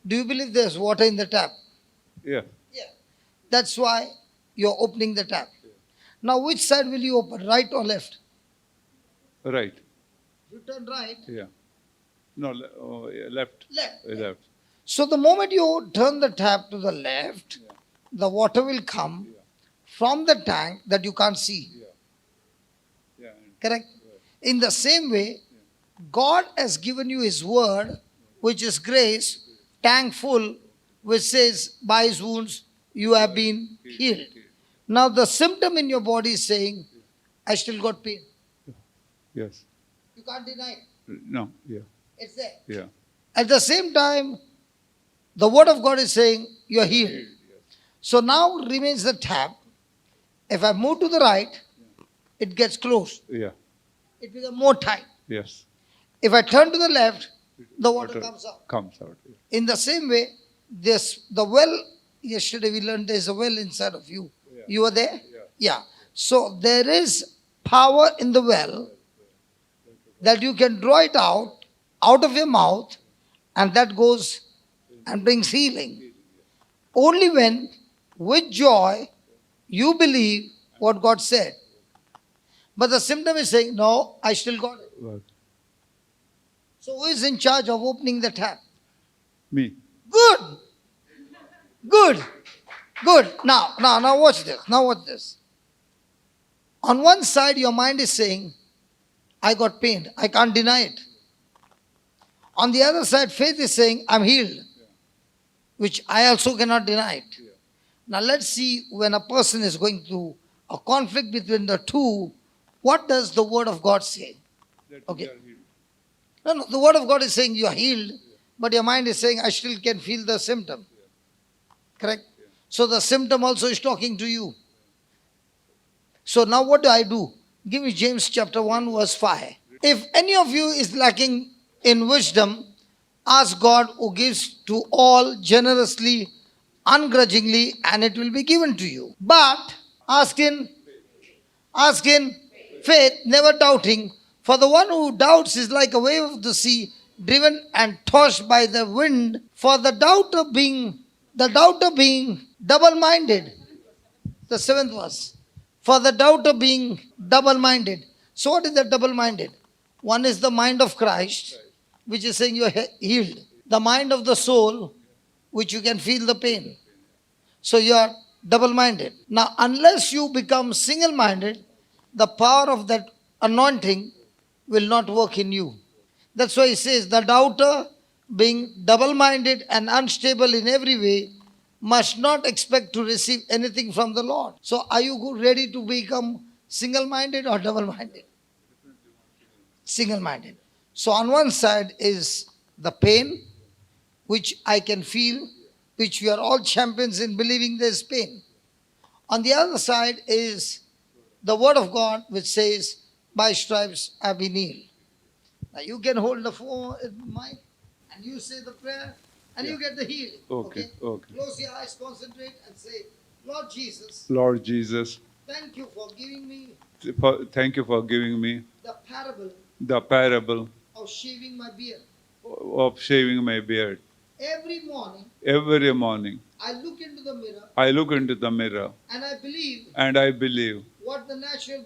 Do you believe there's water in the tap? Yeah. Yeah. That's why you're opening the tap. Now, which side will you open, right or left? Right. You turn right. Yeah. No, left. Left. Left. So, the moment you turn the tap to the left, the water will come from the tank that you can't see. Yeah. Correct? In the same way, God has given you His word, which is grace, tank full, which says, by His wounds you have been healed. Now, the symptom in your body is saying, I still got pain. Yes. You can't deny it. No. Yeah. It's there. Yeah. At the same time, the word of God is saying, you are healed. So now remains the tap. If I move to the right, it gets closed. Yeah. It becomes more tight. Yes. If I turn to the left, the water comes out. Comes out. In the same way, the well, yesterday we learned there's a well inside of you. Yeah. You were there? Yeah. Yeah. So there is power in the well that you can draw it out of your mouth, and that goes and brings healing. Only when, with joy, you believe what God said. But the symptom is saying, no, I still got it. Work. So who is in charge of opening the tap? Me. Good. Good. Good. Now watch this. Now watch this. On one side, your mind is saying, I got pain. I can't deny it. On the other side, faith is saying, I'm healed, which I also cannot deny it. Now let's see, when a person is going through a conflict between the two, what does the word of God say? That Okay. we are healed. No, the word of God is saying you are healed, but your mind is saying, I still can feel the symptom. Correct? So the symptom also is talking to you. So now what do? Give me James chapter 1 verse 5. If any of you is lacking in wisdom, ask God who gives to all generously, ungrudgingly, and it will be given to you. But ask in faith, never doubting. For the one who doubts is like a wave of the sea, driven and tossed by the wind. For the doubter being double-minded. The 7th verse. For the doubter being double-minded. So what is that double-minded? One is the mind of Christ, which is saying you are healed. The mind of the soul, which you can feel the pain. So you are double-minded. Now, unless you become single-minded, the power of that anointing will not work in you. That's why he says, the doubter, being double-minded and unstable in every way, must not expect to receive anything from the Lord. So are you ready to become single-minded or double-minded? Single-minded. So on one side is the pain, which I can feel, which we are all champions in believing there is pain. On the other side is the word of God, which says, by stripes I have been healed. Now you can hold the phone, mic, and you say the prayer, and you get the healing. Okay. Close your eyes, concentrate, and say, Lord Jesus, Lord Jesus, thank you for giving me thank you for giving me the parable the parable of shaving my beard. of shaving my beard. Every morning, Every morning, I look into the mirror I look into the mirror and I believe and I believe what the natural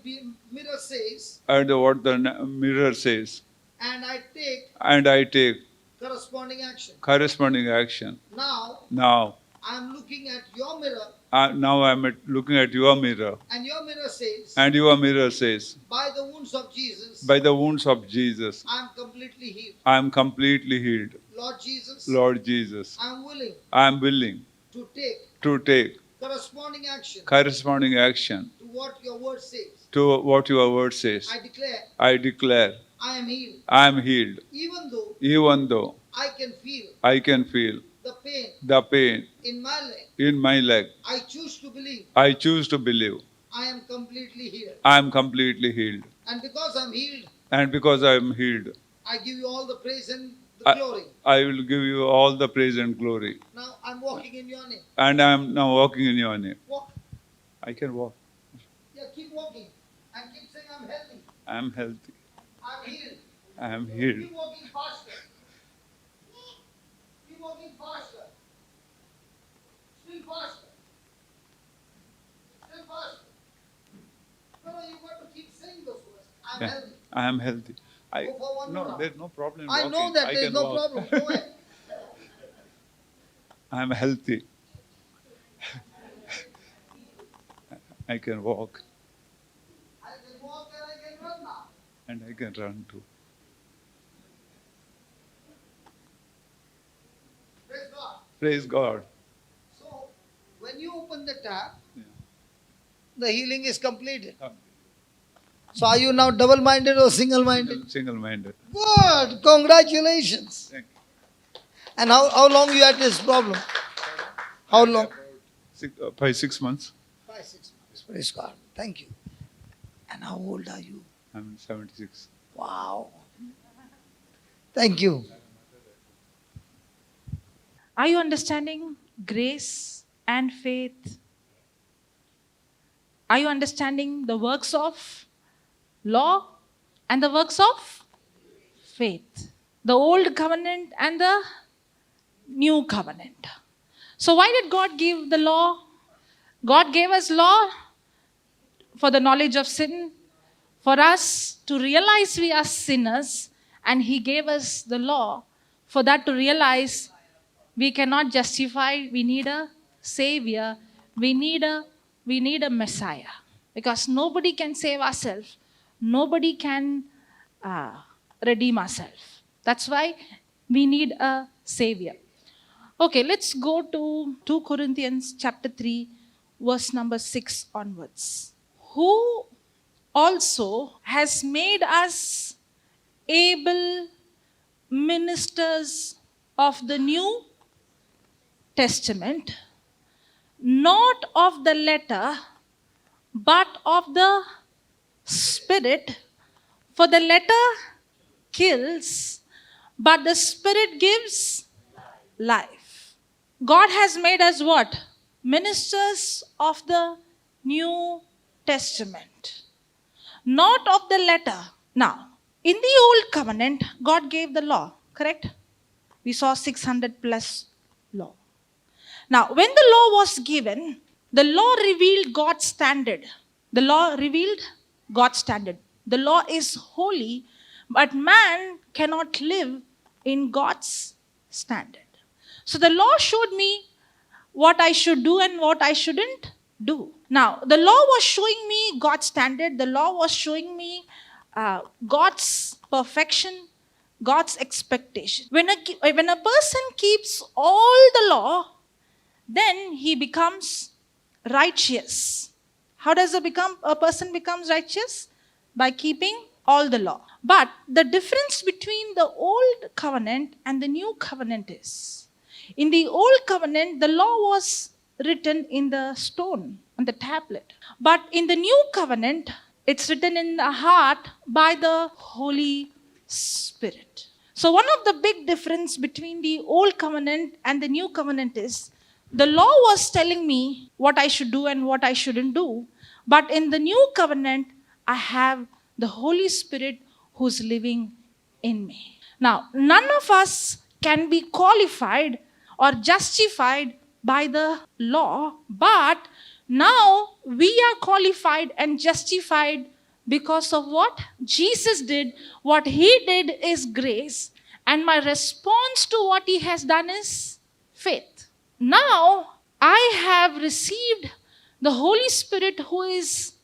mirror says, and what the mirror says, and I take corresponding action. corresponding action. Now, Now, I'm looking at your mirror, now I'm looking at your mirror, and your mirror says, and your mirror says, by the wounds of Jesus, by the wounds of Jesus, I'm completely healed. I am completely healed. Lord Jesus, Lord Jesus, I'm willing I am willing to take to take corresponding action corresponding action to what your word says. to what your word says. I I declare declare I am healed. I am healed, Even though I can feel the pain in my leg. I choose to believe I choose to believe I am completely healed. I am completely healed. And because I'm healed, And because I am healed, I give you all the praise and the glory. I will give you all the praise and glory. Now I'm walking in your name. And I am now walking in your name. Walk. I can walk. Yeah, keep walking. And keep saying I'm healthy. I am healthy. I'm healed. I am healed. Keep walking faster. Keep walking faster. Still faster. Still faster. No, you've got to keep saying those words. I'm Yeah. healthy. I am healthy. Go for one more No, round. there's no problem in I walking. know that I there's can no walk. problem. Go ahead. I am healthy. I can walk I can walk and I can run now. and I can run too. Praise God. Praise God. So, when you open the tap, Yeah. the healing is completed. So, are you now double-minded or single-minded? Single-minded. Good. Congratulations. Thank you. And how long you had this problem? How long? 5-6 months. 5-6 months. Praise God. Thank you. And how old are you? I'm 76. Wow. Thank you. Are you understanding grace and faith? Are you understanding the works of law and the works of faith? The old covenant and the new covenant. So why did God give the law? God gave us law for the knowledge of sin, for us to realize we are sinners, and He gave us the law for that to realize we cannot justify, we need a savior, we need a Messiah. Because nobody can save ourselves, nobody can redeem ourselves. That's why we need a savior. Okay, let's go to 2 Corinthians chapter 3, verse number 6 onwards. Who also has made us able ministers of the New Testament, not of the letter, but of the Spirit. For the letter kills, but the Spirit gives life. God has made us what? Ministers of the New Testament, not of the letter. Now, in the old covenant, God gave the law, correct? We saw 600 plus law. Now, when the law was given, the law revealed God's standard. The law revealed God's standard. The law is holy, but man cannot live in God's standard. So the law showed me what I should do and what I shouldn't do. Now, the law was showing me God's standard. The law was showing me God's perfection, God's expectation. When a person keeps all the law, then he becomes righteous. How does a person becomes righteous? By keeping all the law. But the difference between the old covenant and the new covenant is, in the old covenant, the law was written in the stone, on the tablet. But in the new covenant, it's written in the heart by the Holy Spirit. So one of the big difference between the old covenant and the new covenant is, the law was telling me what I should do and what I shouldn't do. But in the new covenant, I have the Holy Spirit who's living in me. Now, none of us can be qualified or justified by the law, but now we are qualified and justified because of what Jesus did. What He did is grace, and my response to what He has done is faith. Now I have received the Holy Spirit who is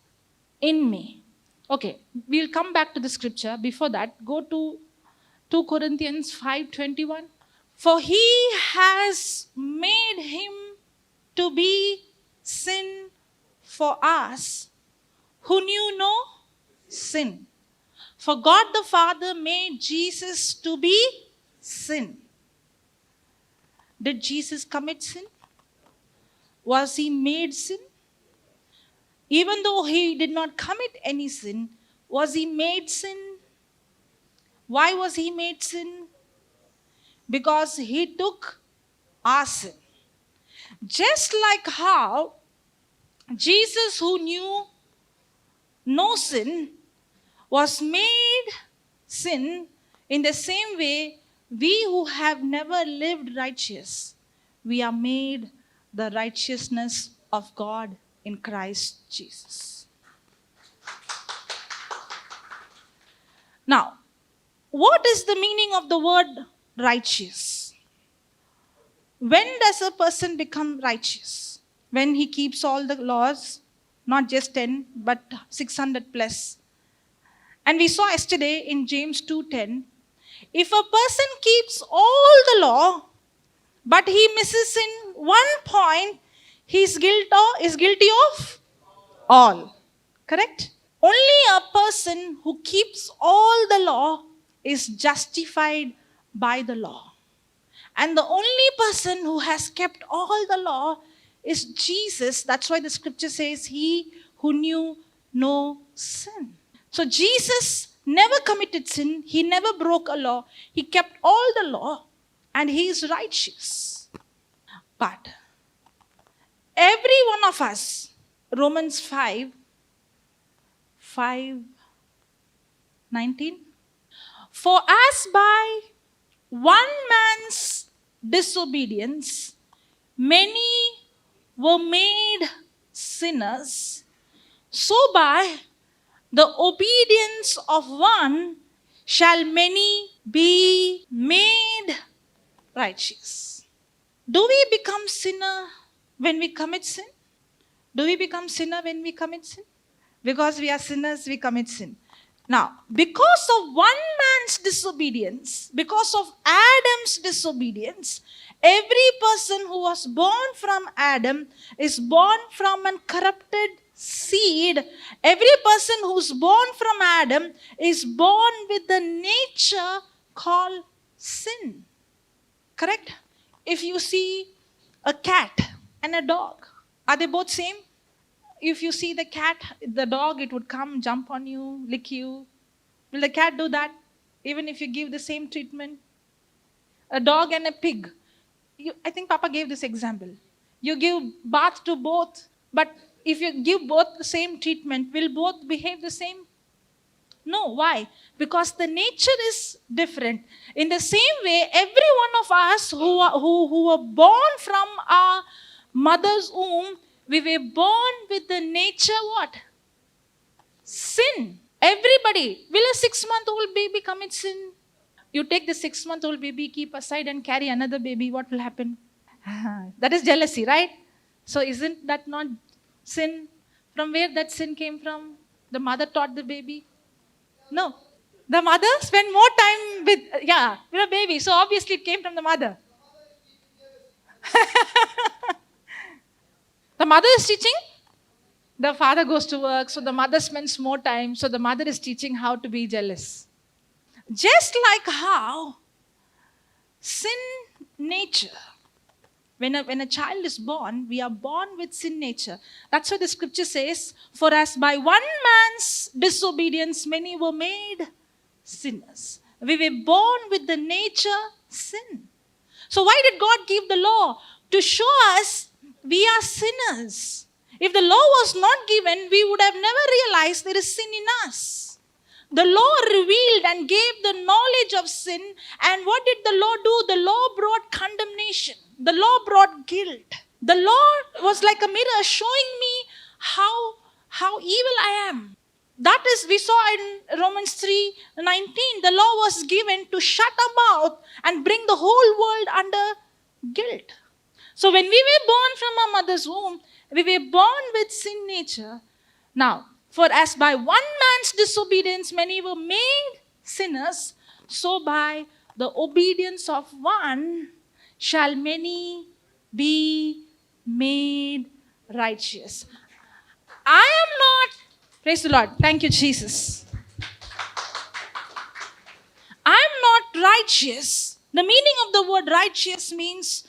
in me. Okay, we'll come back to the scripture. Before that, go to 2 Corinthians 5:21. For He has made Him to be sin for us who knew no sin. For God the Father made Jesus to be sin. Did Jesus commit sin? Was He made sin? Even though He did not commit any sin, was He made sin? Why was He made sin? Because He took our sin. Just like how Jesus, who knew no sin, was made sin, in the same way, we who have never lived righteous, we are made the righteousness of God in Christ Jesus. Now, what is the meaning of the word righteous? When does a person become righteous? When he keeps all the laws, not just 10, but 600 plus. And we saw yesterday in James 2:10, if a person keeps all the law, but he misses in one point, he is guilty of all. Correct? Only a person who keeps all the law is justified by the law. And the only person who has kept all the law is Jesus. That's why the scripture says, He who knew no sin. So Jesus never committed sin. He never broke a law. He kept all the law and He is righteous. part. Every one of us, Romans 5:19. For as by one man's disobedience, many were made sinners, so by the obedience of one shall many be made righteous. Do we become sinner when we commit sin? Do we become sinner when we commit sin? Because we are sinners, we commit sin. Now, because of one man's disobedience, because of Adam's disobedience, every person who was born from Adam is born from a corrupted seed. Every person who's born from Adam is born with the nature called sin. Correct? If you see a cat and a dog, are they both same? If you see the cat, the dog, it would come, jump on you, lick you. Will the cat do that? Even if you give the same treatment? A dog and a pig. I think Papa gave this example. You give bath to both, but if you give both the same treatment, will both behave the same? No. Why? Because the nature is different. In the same way, every one of us who were born from our mother's womb, we were born with the nature what? Sin. Everybody. Will a 6-month-old baby commit sin? You take the 6-month-old baby, keep aside and carry another baby, what will happen? That is jealousy, right? So isn't that not sin? From where that sin came from? The mother taught the baby? No. The mother spent more time with a baby. So obviously it came from the mother. The mother is teaching. The father goes to work. So the mother spends more time. So the mother is teaching how to be jealous. Just like how sin nature, when a child is born, we are born with sin nature. That's what the scripture says. For as by one man's disobedience, many were made sinners. We were born with the nature sin. So why did God give the law? To show us we are sinners. If the law was not given, we would have never realized there is sin in us. The law revealed and gave the knowledge of sin. And what did the law do? The law brought condemnation. The law brought guilt. The law was like a mirror showing me how evil I am. That is, we saw in Romans 3:19. The law was given to shut our mouth and bring the whole world under guilt. So when we were born from our mother's womb, we were born with sin nature. Now, for as by one man's disobedience many were made sinners, so by the obedience of one shall many be made righteous. I am not, praise the Lord, thank you Jesus. I am not righteous. The meaning of the word righteous means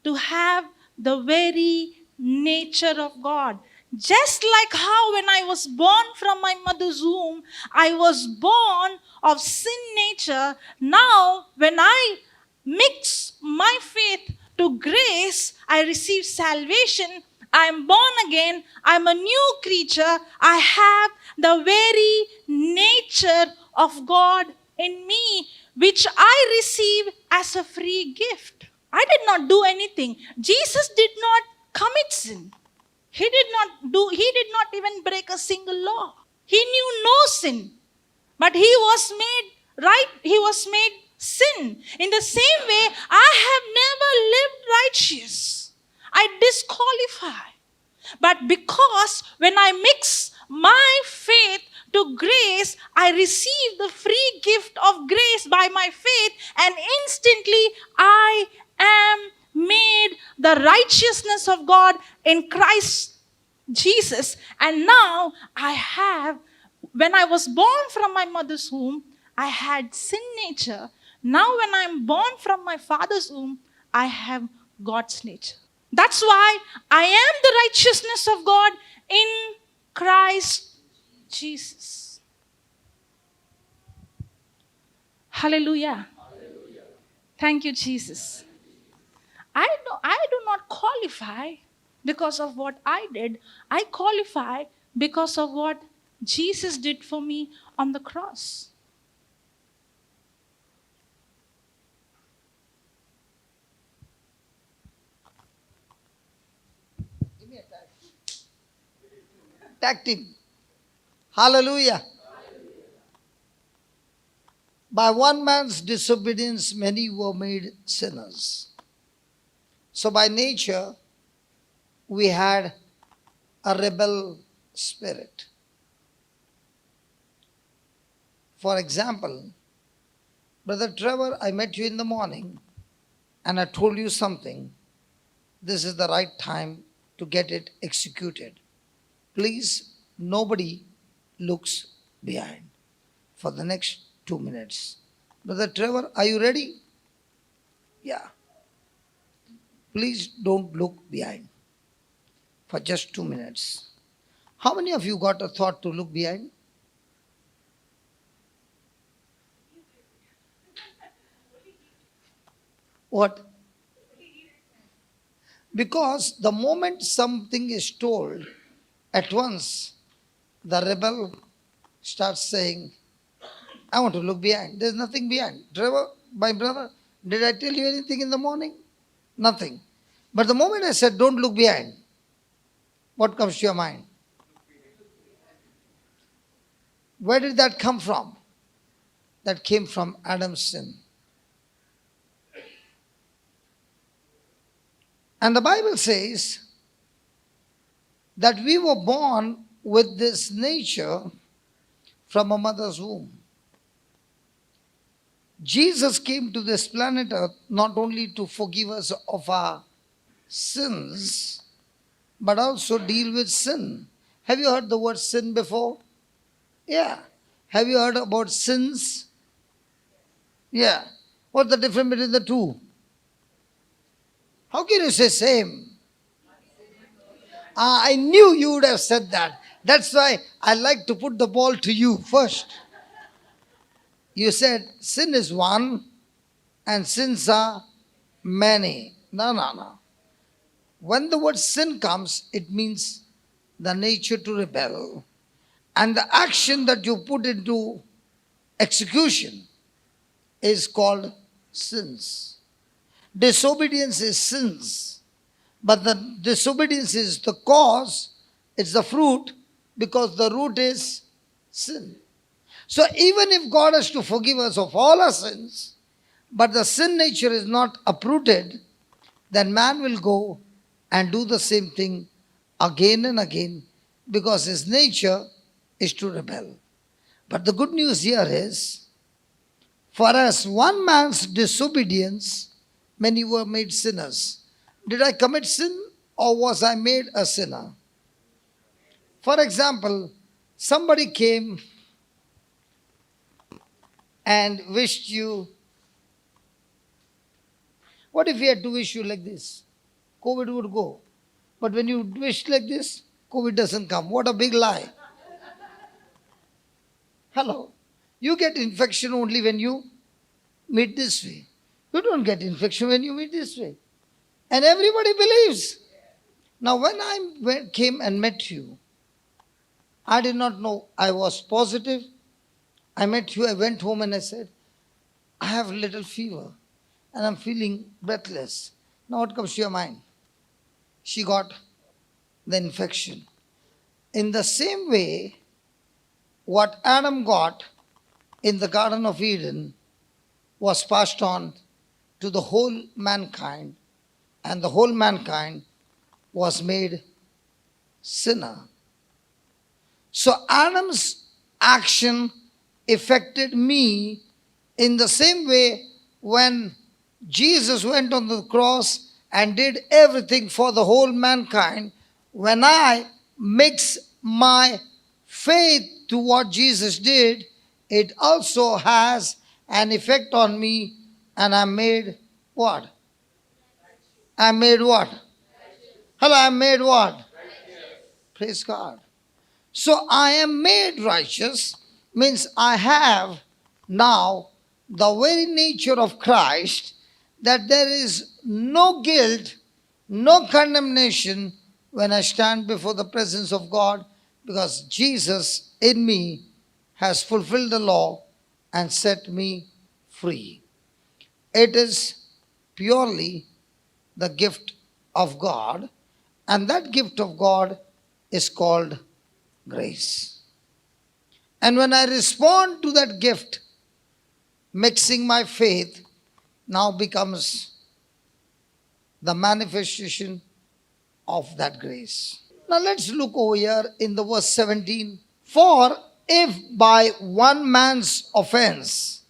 to have the very nature of God. Just like how when I was born from my mother's womb, I was born of sin nature. Now, when I mix my faith to grace, I receive salvation. I am born again. I am a new creature. I have the very nature of God in me, which I receive as a free gift. I did not do anything. Jesus did not commit sin. He did not even break a single law. He knew no sin. But he was made right, he was made sin. In the same way, I have never lived righteous. I disqualify. But because when I mix my faith to grace, I receive the free gift of grace by my faith, and instantly I am made the righteousness of God in Christ Jesus. And now I have, when I was born from my mother's womb, I had sin nature. Now when I am born from my father's womb, I have God's nature. That's why I am the righteousness of God in Christ Jesus. Hallelujah. Thank you, Jesus. I do not qualify because of what I did. I qualify because of what Jesus did for me on the cross. Tag team. Hallelujah. By one man's disobedience, many were made sinners. So by nature, we had a rebel spirit. For example, Brother Trevor, I met you in the morning and I told you something. This is the right time to get it executed. Please, nobody looks behind for the next 2 minutes. Brother Trevor, are you ready? Yeah. Please don't look behind for just 2 minutes. How many of you got a thought to look behind? What? Because the moment something is told, at once the rebel starts saying, I want to look behind. There's nothing behind. Trevor, my brother, did I tell you anything in the morning? Nothing. But the moment I said, don't look behind, what comes to your mind? Where did that come from? That came from Adam's sin. And the Bible says that we were born with this nature from a mother's womb. Jesus came to this planet Earth not only to forgive us of our sins, but also deal with sin. Have you heard the word sin before? Yeah. Have you heard about sins? Yeah. What's the difference between the two? How can you say same? I knew you would have said that. That's why I like to put the ball to you first. You said sin is one and sins are many. No. When the word sin comes, it means the nature to rebel. And the action that you put into execution is called sins. Disobedience is sins. But the disobedience is the cause, it's the fruit, because the root is sin. So even if God has to forgive us of all our sins, but the sin nature is not uprooted, then man will go and do the same thing again and again because his nature is to rebel. But the good news here is, for as one man's disobedience, many were made sinners. Did I commit sin or was I made a sinner? For example, somebody came and wished you. What if he had to wish you like this? COVID would go. But when you wish like this, COVID doesn't come. What a big lie. Hello. You get infection only when you meet this way. You don't get infection when you meet this way. And everybody believes. Now when I came and met you, I did not know. I was positive. I met you, I went home and I said, I have a little fever and I'm feeling breathless. Now what comes to your mind? She got the infection. In the same way, what Adam got in the Garden of Eden was passed on to the whole mankind, and the whole mankind was made sinner. So Adam's action affected me in the same way when Jesus went on the cross and did everything for the whole mankind. When I mix my faith to what Jesus did, it also has an effect on me, and I'm made what? I'm made what? Hello, I'm made what? Praise God. So I am made righteous means I have now the very nature of Christ, that there is no guilt, no condemnation when I stand before the presence of God, because Jesus in me has fulfilled the law and set me free. It is purely the gift of God, and that gift of God is called grace. And when I respond to that gift, mixing my faith now becomes the manifestation of that grace. Now let's look over here in the verse 17. For if by one man's offense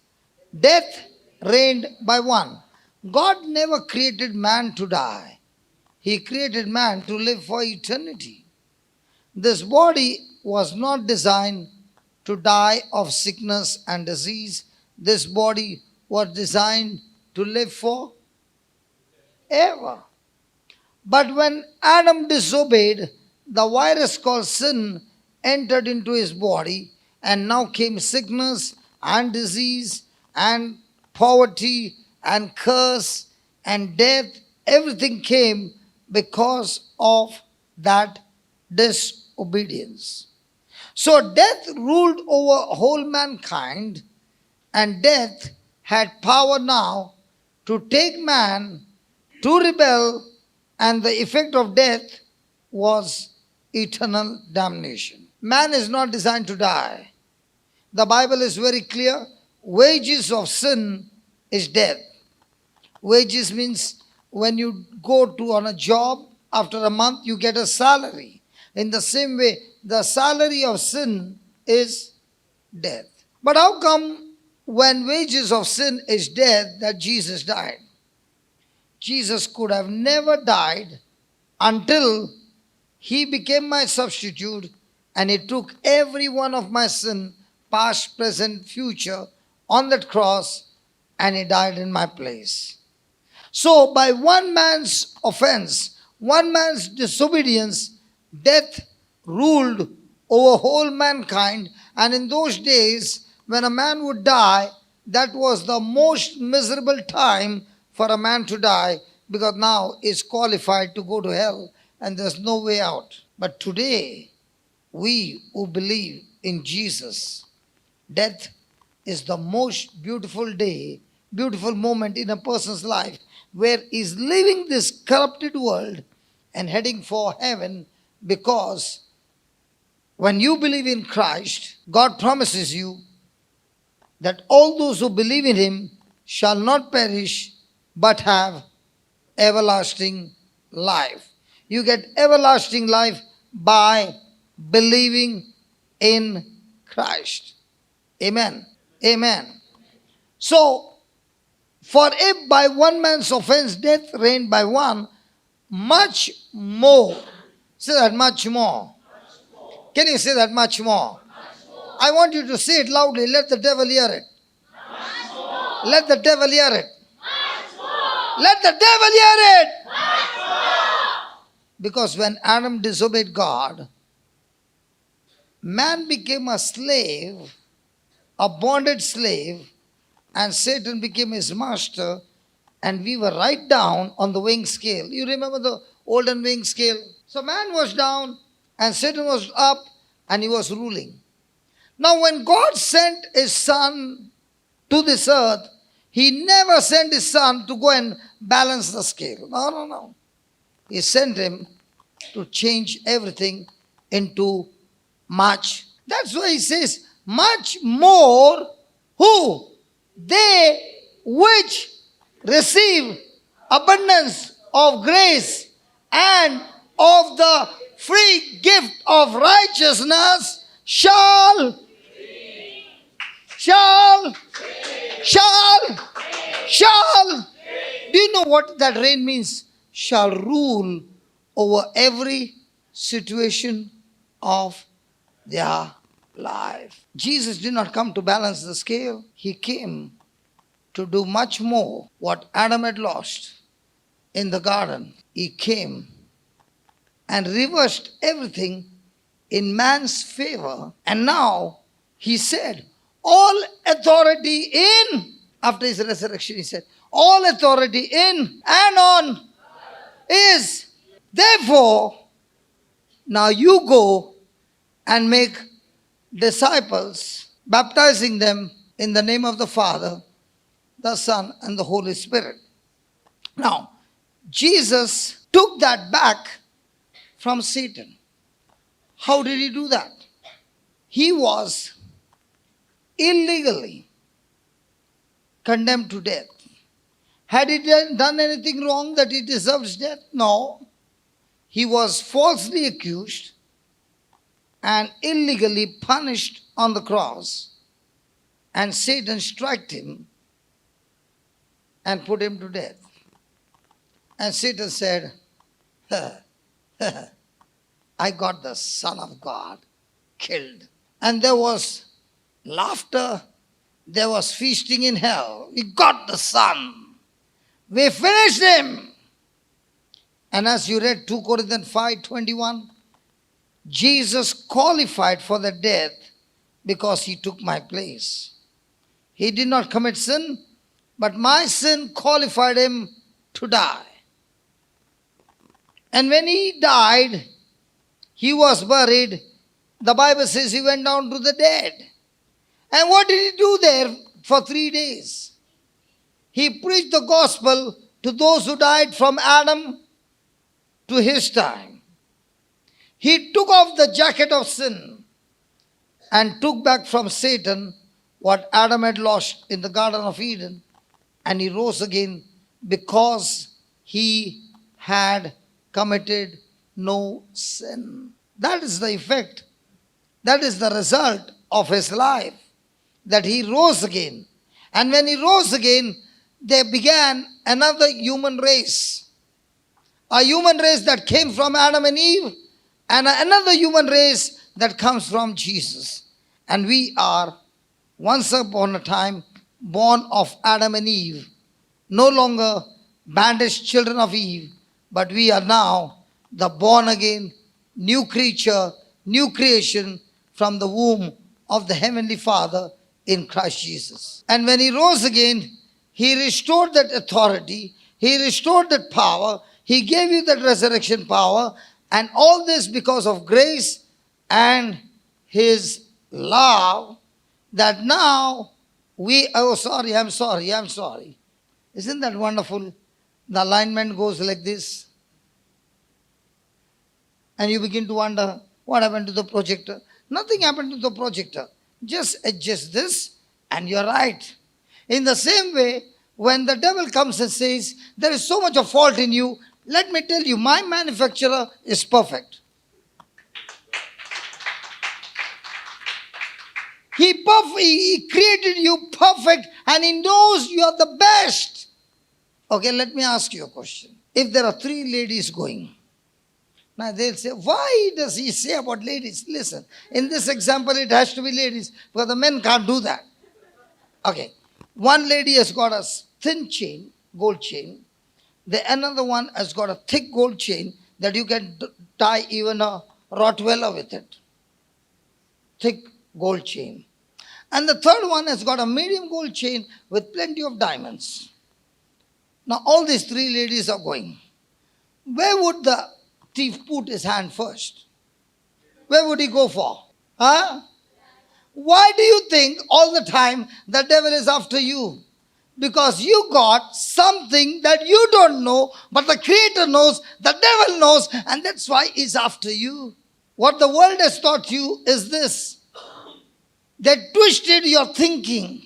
death reigned by one, God never created man to die. He created man to live for eternity. This body was not designed to die of sickness and disease. This body was designed to live for ever. But when Adam disobeyed, the virus called sin entered into his body, and now came sickness and disease and poverty and curse and death. Everything came because of that disobedience. So death ruled over whole mankind, and death had power now to take man to rebel, and the effect of death was eternal damnation. Man is not designed to die. The Bible is very clear. Wages of sin is death. Wages means when you go to on a job, after a month you get a salary. In the same way, the salary of sin is death. But how come when wages of sin is death that Jesus died? Jesus could have never died until he became my substitute, and he took every one of my sin, past, present, future, on that cross, and he died in my place. So by one man's offense, one man's disobedience, death ruled over whole mankind. And in those days, when a man would die, that was the most miserable time for a man to die, because now is qualified to go to hell and there's no way out. But today, we who believe in Jesus, death is the most beautiful day, beautiful moment in a person's life, where he's leaving this corrupted world and heading for heaven, because when you believe in Christ, God promises you that all those who believe in him shall not perish but have everlasting life. You get everlasting life by believing in Christ. Amen. Amen. So, for if by one man's offense death reigned by one, much more. Say that, much more. Can you say that, much more? I want you to say it loudly. Let the devil hear it. Let the devil hear it. Let the devil hear it. Because when Adam disobeyed God, man became a slave, a bonded slave, and Satan became his master, and we were right down on the weighing scale. You remember the olden weighing scale? So man was down and Satan was up, and he was ruling. Now when God sent his son to this earth, he never sent his son to go and balance the scale. No. He sent him to change everything into much. That's why he says, much more who? They which receive abundance of grace and of the free gift of righteousness shall. Do you know what that reign means? Shall rule over every situation of their life. Jesus did not come to balance the scale. He came to do much more what Adam had lost in the garden. He came and reversed everything in man's favor. And now he said, all authority in, after his resurrection, he said, all authority in and on is. Therefore, now you go and make disciples, baptizing them in the name of the Father, the Son, and the Holy Spirit. Now, Jesus took that back from Satan. How did he do that? He was illegally condemned to death. Had he done anything wrong that he deserves death? No. He was falsely accused and illegally punished on the cross, and Satan struck him and put him to death. And Satan said, I got the Son of God killed. And there was laughter, there was feasting in hell. We got the Son. We finished him. And as you read 2 Corinthians 5:21, Jesus qualified for the death because he took my place. He did not commit sin, but my sin qualified him to die. And when he died, he was buried. The Bible says he went down to the dead. And what did he do there for 3 days? He preached the gospel to those who died from Adam to his time. He took off the jacket of sin and took back from Satan what Adam had lost in the Garden of Eden. And he rose again because he had committed no sin. That is the effect. That is the result of his life. That he rose again. And when he rose again, there began another human race. A human race that came from Adam and Eve, and another human race that comes from Jesus. And we are, once upon a time, born of Adam and Eve. No longer banished children of Eve, but we are now the born again, new creature, new creation from the womb of the Heavenly Father in Christ Jesus. And when he rose again, he restored that authority, he restored that power, he gave you that resurrection power, and all this because of grace and his love, that now I'm sorry. Isn't that wonderful? The alignment goes like this. And you begin to wonder, what happened to the projector? Nothing happened to the projector. Just adjust this and you're right. In the same way, when the devil comes and says, there is so much of fault in you, let me tell you, my manufacturer is perfect. He created you perfect and he knows you are the best. Okay, let me ask you a question. If there are 3 ladies going, now they'll say, why does he say about ladies? Listen, in this example it has to be ladies because the men can't do that. Okay, one lady has got a thin chain, gold chain. The another one has got a thick gold chain that you can tie even a Rottweiler with it. Thick gold chain. And the third one has got a medium gold chain with plenty of diamonds. Now all these 3 ladies are going. Where would the thief put his hand first? Where would he go for? Huh? Why do you think all the time the devil is after you? Because you got something that you don't know, but the Creator knows, the devil knows, and that's why he's after you. What the world has taught you is this. They twisted your thinking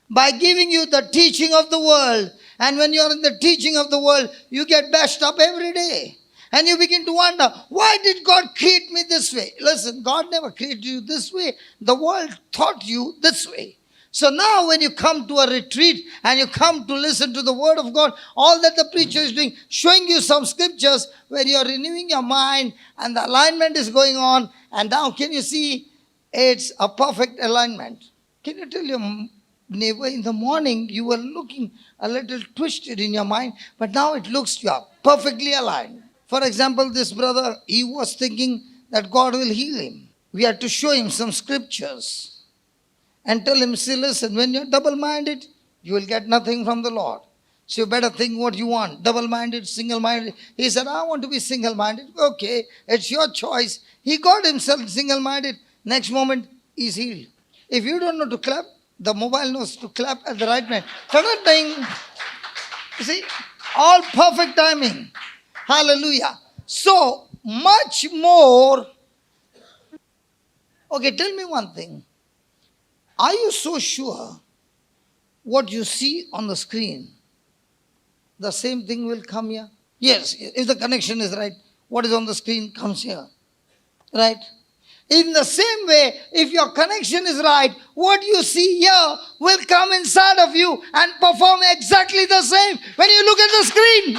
by giving you the teaching of the world. And when you're in the teaching of the world, you get bashed up every day. And you begin to wonder, why did God create me this way? Listen, God never created you this way. The world taught you this way. So now when you come to a retreat and you come to listen to the word of God, all that the preacher is doing, showing you some scriptures where you're renewing your mind and the alignment is going on. And now can you see it's a perfect alignment? Can you tell your neighbor in the morning you were looking a little twisted in your mind, but now it looks you are perfectly aligned. For example, this brother, he was thinking that God will heal him. We had to show him some scriptures and tell him, see, listen, when you're double-minded, you will get nothing from the Lord. So you better think what you want. Double-minded, single-minded. He said, I want to be single-minded. Okay, it's your choice. He got himself single-minded. Next moment, he's healed. If you don't know to clap, the mobile knows to clap at the right time. Ding. You see, all perfect timing. Hallelujah. So much more. Okay, tell me one thing. Are you so sure what you see on the screen, the same thing will come here? Yes, if the connection is right, what is on the screen comes here. Right? In the same way, if your connection is right, what you see here will come inside of you and perform exactly the same when you look at the screen.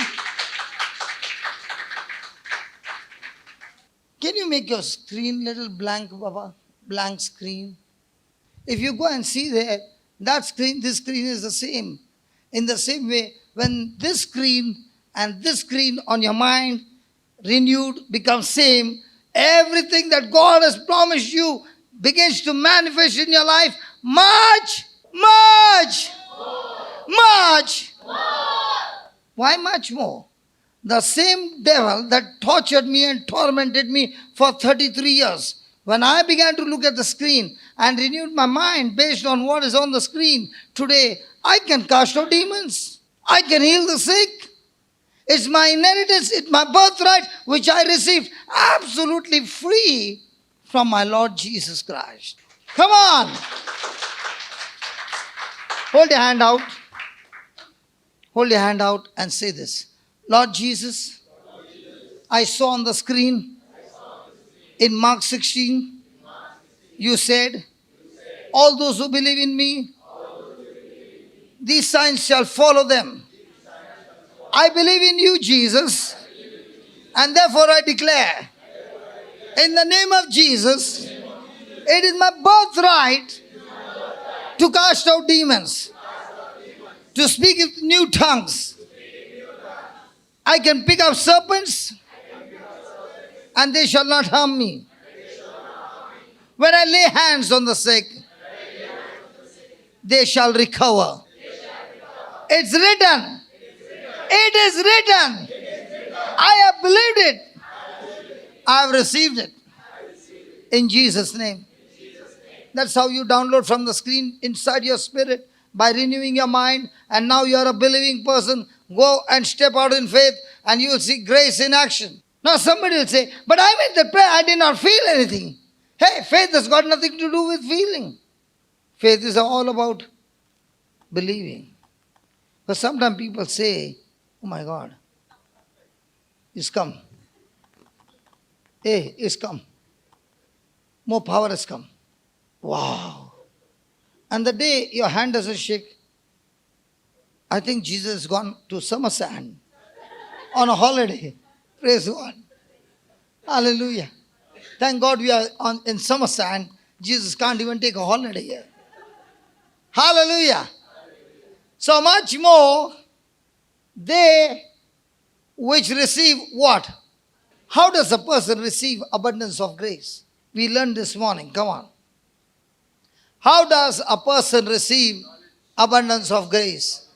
Can you make your screen little blank, Baba? Blank screen. If you go and see there, that screen, this screen is the same. In the same way, when this screen and this screen on your mind renewed becomes same, everything that God has promised you begins to manifest in your life much. Why much more? The same devil that tortured me and tormented me for 33 years, when I began to look at the screen and renewed my mind based on what is on the screen, today I can cast out demons. I can heal the sick. It's my inheritance, it's my birthright, which I received absolutely free from my Lord Jesus Christ. Come on. Hold your hand out. Hold your hand out and say this. Lord Jesus, I saw on the screen in Mark 16, you said, all those who believe in me, these signs shall follow them. I believe in you, Jesus, and therefore I declare, in the name of Jesus, it is my birthright to cast out demons, to speak in new tongues. I can pick up serpents and they shall not harm me. When I lay hands on the sick, they shall recover. It's written. It is written. I have believed it. I have received it. In Jesus' name. That's how you download from the screen inside your spirit by renewing your mind. And now you are a believing person. Go and step out in faith and you will see grace in action. Now somebody will say, but I made the prayer, I did not feel anything. Hey, faith has got nothing to do with feeling. Faith is all about believing. But sometimes people say, oh my God, it's come. Hey, it's come. More power has come. Wow. And the day your hand doesn't shake, I think Jesus has gone to summer sand on a holiday. Praise God. Hallelujah. Thank God we are in summer sand. Jesus can't even take a holiday here. Hallelujah. So much more, they which receive what? How does a person receive abundance of grace? We learned this morning. Come on. How does a person receive abundance of grace?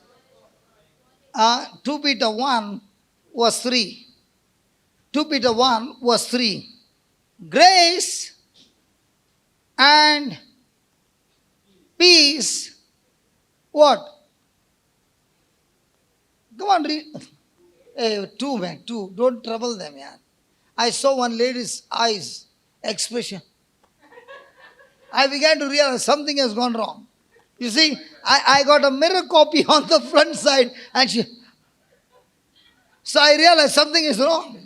2 Peter 1 verse 3. 2 Peter 1 verse 3. Grace and peace. What? Come on, read. Hey, two. Don't trouble them, yeah. I saw one lady's eyes expression. I began to realize something has gone wrong. You see, I got a mirror copy on the front side and so I realized something is wrong.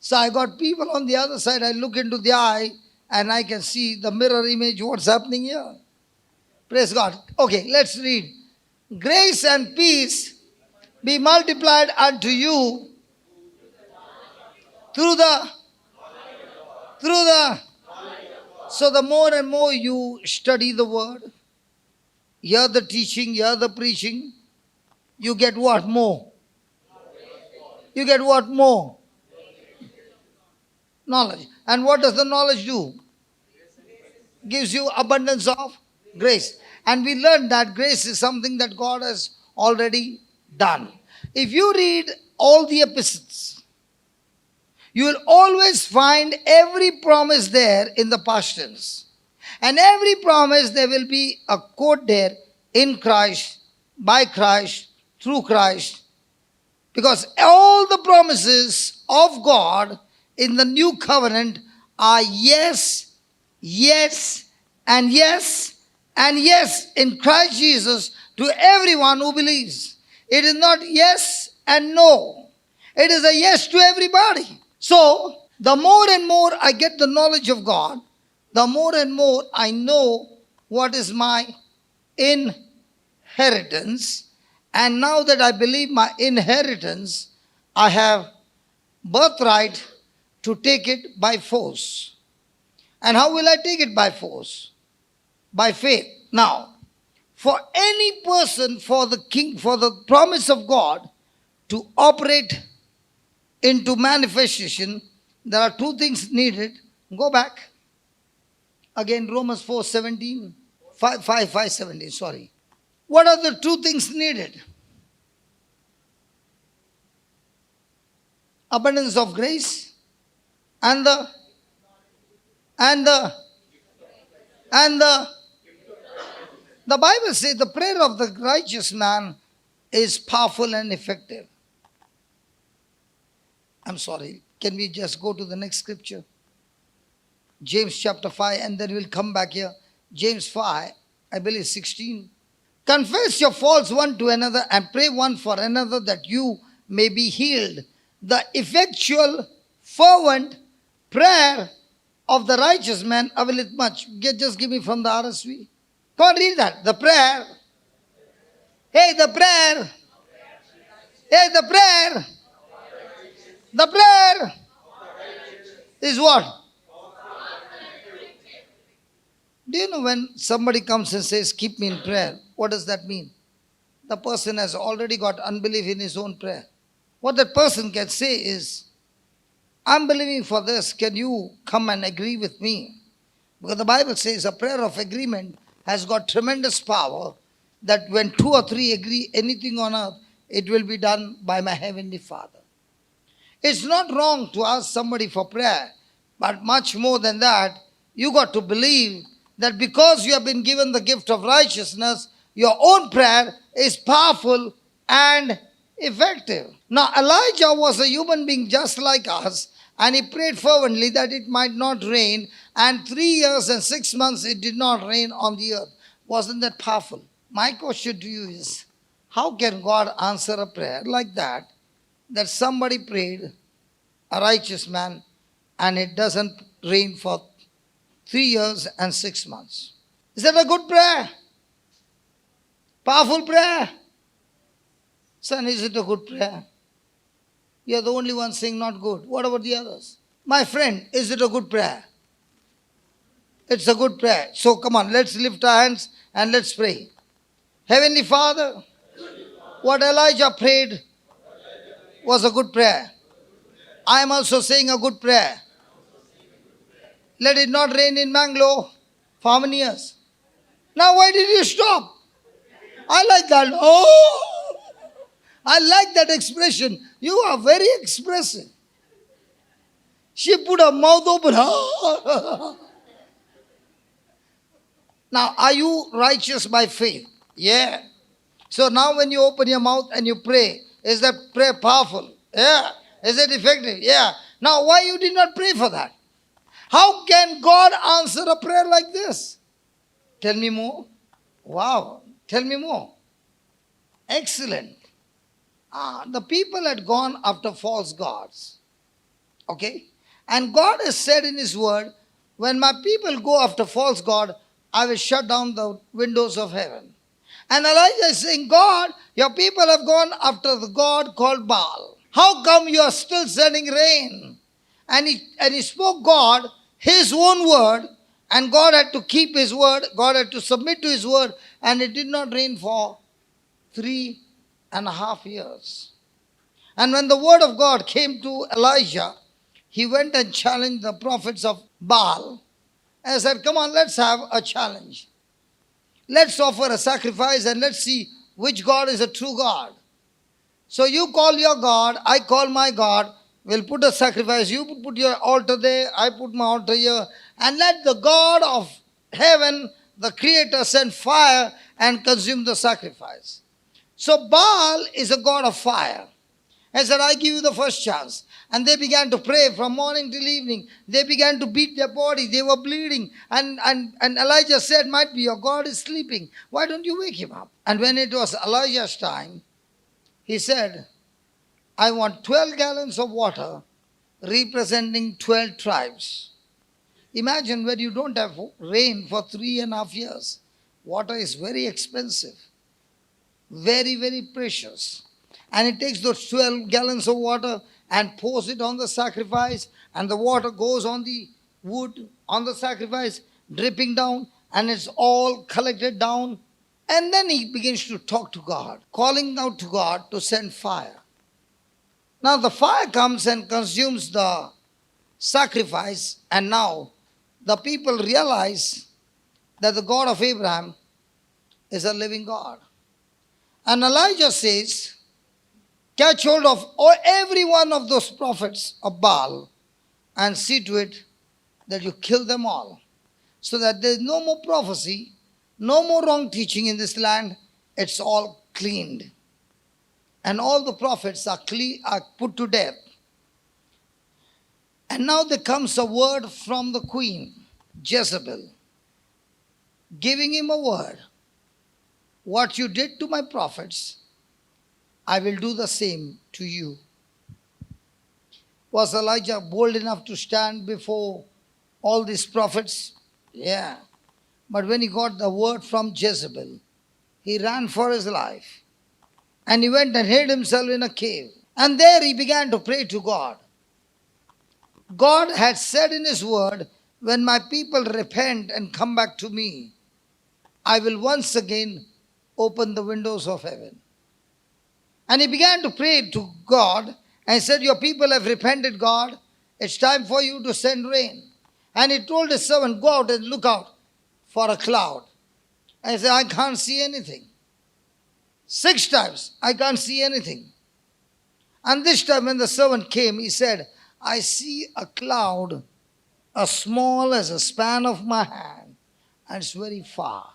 So I got people on the other side. I look into the eye and I can see the mirror image, what's happening here. Praise God. Okay, let's read. Grace and peace be multiplied unto you through the. So the more and more you study the word, hear the teaching, hear the preaching, you get what? More. You get what? More. Knowledge. And what does the knowledge do? Gives you abundance of grace. And we learned that grace is something that God has already done. If you read all the epistles, you will always find every promise there in the past tense. And every promise there will be a quote there, in Christ, by Christ, through Christ. Because all the promises of God in the new covenant are yes, yes, and yes, and yes in Christ Jesus to everyone who believes. It is not yes and no. It is a yes to everybody. So, the more and more I get the knowledge of God, the more and more I know what is my inheritance. And now that I believe my inheritance, I have birthright to take it by force. And how will I take it by force? By faith. Now, for any person, for the promise of God to operate into manifestation, there are two things needed. Go back. Again, Romans 4:17. 5:17, sorry. What are the two things needed? Abundance of grace and the Bible says the prayer of the righteous man is powerful and effective. I'm sorry. Can we just go to the next scripture? James chapter 5, and then we'll come back here. James 5, I believe 16. Confess your faults one to another and pray one for another that you may be healed. The effectual, fervent prayer of the righteous man availeth much. Just give me from the RSV. Come on, read that. The prayer. Hey, the prayer. Hey, the prayer. The prayer is what? Do you know when somebody comes and says, keep me in prayer, what does that mean? The person has already got unbelief in his own prayer. What that person can say is, I'm believing for this, can you come and agree with me? Because the Bible says a prayer of agreement has got tremendous power, that when two or three agree anything on earth, it will be done by my heavenly Father. It's not wrong to ask somebody for prayer, but much more than that, you got to believe that because you have been given the gift of righteousness, your own prayer is powerful and effective. Now, Elijah was a human being just like us, and he prayed fervently that it might not rain, and 3 years and 6 months it did not rain on the earth. Wasn't that powerful? My question to you is, how can God answer a prayer like that somebody prayed, a righteous man, and it doesn't rain for 3 years and 6 months? Is that a good prayer? Powerful prayer? Son, is it a good prayer? You're the only one saying not good. What about the others? My friend, is it a good prayer? It's a good prayer. So come on, let's lift our hands and let's pray. Heavenly Father, what Elijah prayed was a good prayer. I am also saying a good prayer. Let it not rain in Mangalore for how many years? Now why did you stop? I like that. Oh, I like that expression. You are very expressive. She put her mouth open. Now, are you righteous by faith? Yeah. So now when you open your mouth and you pray, is that prayer powerful? Yeah. Is it effective? Yeah. Now, why you did not pray for that? How can God answer a prayer like this? Tell me more. Wow. Tell me more. Excellent. The people had gone after false gods. Okay? And God has said in His word, when my people go after false god, I will shut down the windows of heaven. And Elijah is saying, God, your people have gone after the god called Baal. How come you are still sending rain? And he spoke God his own word, and God had to keep his word. God had to submit to his word, and it did not rain for 3.5 years. And when the word of God came to Elijah, he went and challenged the prophets of Baal and said, come on, let's have a challenge. Let's offer a sacrifice and let's see which God is a true God. So you call your God, I call my God. We'll put a sacrifice. You put your altar there, I put my altar here. And let the God of heaven, the Creator, send fire and consume the sacrifice. So Baal is a god of fire. I said, I give you the first chance. And they began to pray from morning till evening. They began to beat their body. They were bleeding. And Elijah said, might be your God is sleeping. Why don't you wake him up? And when it was Elijah's time, he said, I want 12 gallons of water representing 12 tribes. Imagine when you don't have rain for 3.5 years. Water is very expensive. Very, very precious. And it takes those 12 gallons of water and pours it on the sacrifice, and the water goes on the wood, on the sacrifice, dripping down, and it's all collected down. And then he begins to talk to God, calling out to God to send fire. Now the fire comes and consumes the sacrifice, and now the people realize that the God of Abraham is a living God. And Elijah says, catch hold of every one of those prophets of Baal and see to it that you kill them all, so that there is no more prophecy, no more wrong teaching in this land. It's all cleaned. And all the prophets are put to death. And now there comes a word from the queen, Jezebel, giving him a word. What you did to my prophets, I will do the same to you. Was Elijah bold enough to stand before all these prophets? Yeah. But when he got the word from Jezebel, he ran for his life. And he went and hid himself in a cave. And there he began to pray to God. God had said in his word, when my people repent and come back to me, I will once again open the windows of heaven. And he began to pray to God and said, your people have repented, God. It's time for you to send rain. And he told his servant, go out and look out for a cloud. And he said, I can't see anything. 6 times, I can't see anything. And this time when the servant came, he said, I see a cloud as small as a span of my hand, and it's very far.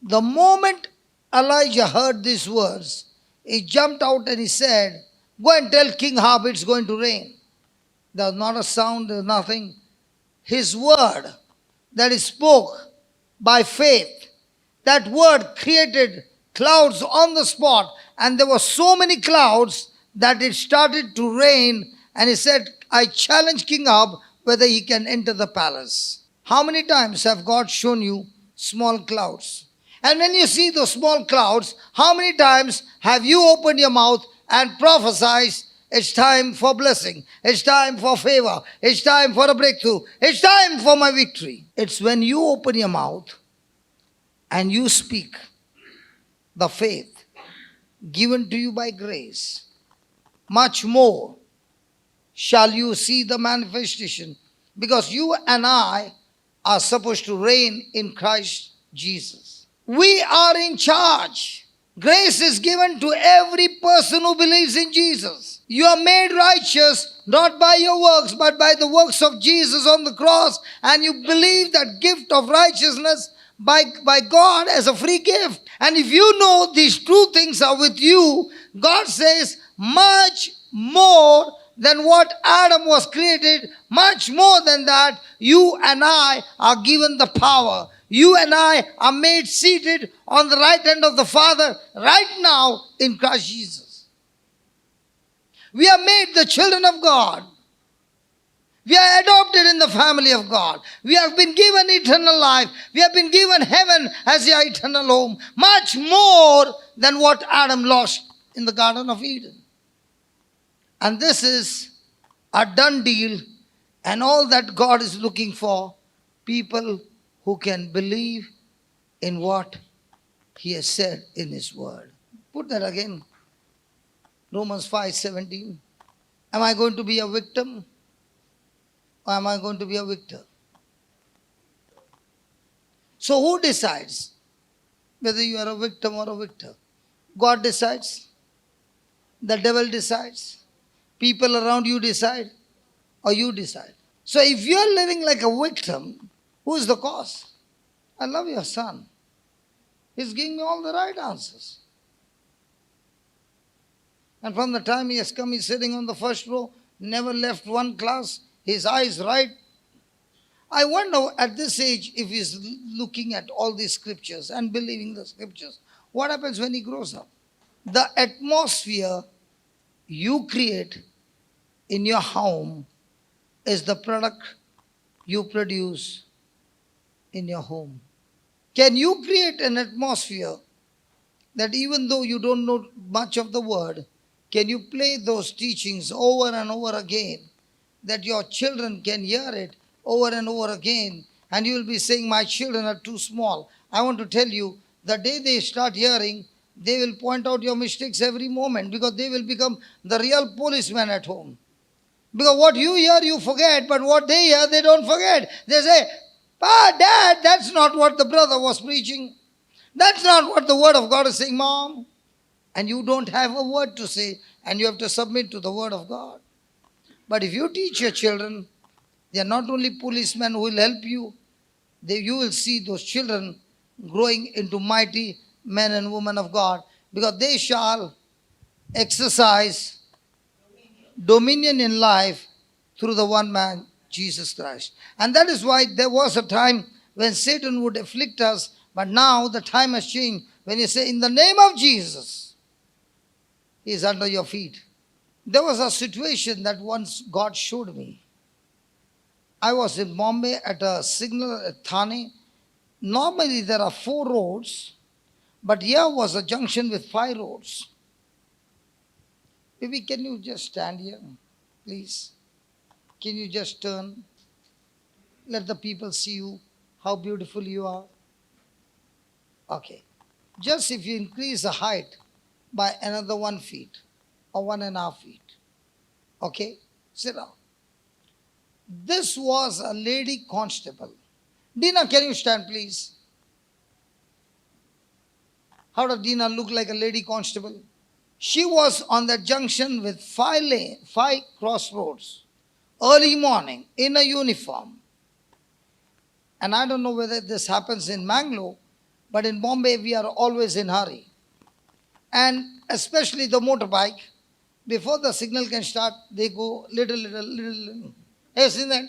The moment Elijah heard these words, he jumped out and he said, go and tell King Ahab it's going to rain. There's not a sound, there's nothing. His word that he spoke by faith, that word created clouds on the spot, and there were so many clouds that it started to rain, and he said, I challenge King Ahab whether he can enter the palace. How many times have God shown you small clouds? And when you see those small clouds, how many times have you opened your mouth and prophesied, it's time for blessing, it's time for favor, it's time for a breakthrough, it's time for my victory? It's when you open your mouth and you speak the faith given to you by grace, much more shall you see the manifestation, because you and I are supposed to reign in Christ Jesus. We are in charge. Grace is given to every person who believes in Jesus. You are made righteous not by your works, but by the works of Jesus on the cross, and you believe that gift of righteousness by God as a free gift. And if you know these two things are with you, God says much more than what Adam was created, much more than that, you and I are given the power. You and I are made seated on the right hand of the Father right now in Christ Jesus. We are made the children of God. We are adopted in the family of God. We have been given eternal life. We have been given heaven as our eternal home. Much more than what Adam lost in the Garden of Eden. And this is a done deal, and all that God is looking for, people who can believe in what He has said in His Word. Put that again. Romans 5:17. Am I going to be a victim, or am I going to be a victor? So who decides? whether you are a victim or a victor. God decides, the devil decides, people around you decide, or you decide. So if you are living like a victim, who is the cause? I love your son. He's giving me all the right answers. And from the time he has come, he's sitting on the first row, never left one class, his eyes right. I wonder at this age if he's looking at all these scriptures and believing the scriptures. What happens when he grows up? The atmosphere you create in your home is the product you produce in your home. Can you create an atmosphere that even though you don't know much of the word, can you play those teachings over and over again, that your children can hear it over and over again, and you will be saying, my children are too small. I want to tell you, the day they start hearing, they will point out your mistakes every moment, because they will become the real policeman at home. Because what you hear, you forget, but what they hear, they don't forget. They say, Dad, that's not what the brother was preaching. That's not what the word of God is saying, Mom. And you don't have a word to say, and you have to submit to the word of God. But if you teach your children, they are not only policemen who will help you, you will see those children growing into mighty men and women of God, because they shall exercise dominion in life through the one man, Jesus Christ. And that is why there was a time when Satan would afflict us, but now the time has changed. When you say, in the name of Jesus, he is under your feet. There was a situation that once God showed me. I was in Bombay at a signal at Thane. Normally there are 4 roads, but here was a junction with 5 roads. Baby, can you just stand here, please? Can you just turn? Let the people see you, how beautiful you are. Okay. Just if you increase the height by another 1 feet or 1.5 feet. Okay? Sit down. This was a lady constable. Dina, can you stand, please? How does Dina look like a lady constable? She was on that junction with 5 crossroads, early morning, in a uniform. And I don't know whether this happens in Mangalore, but in Bombay we are always in hurry. And especially the motorbike, before the signal can start, they go little. Have you seen that?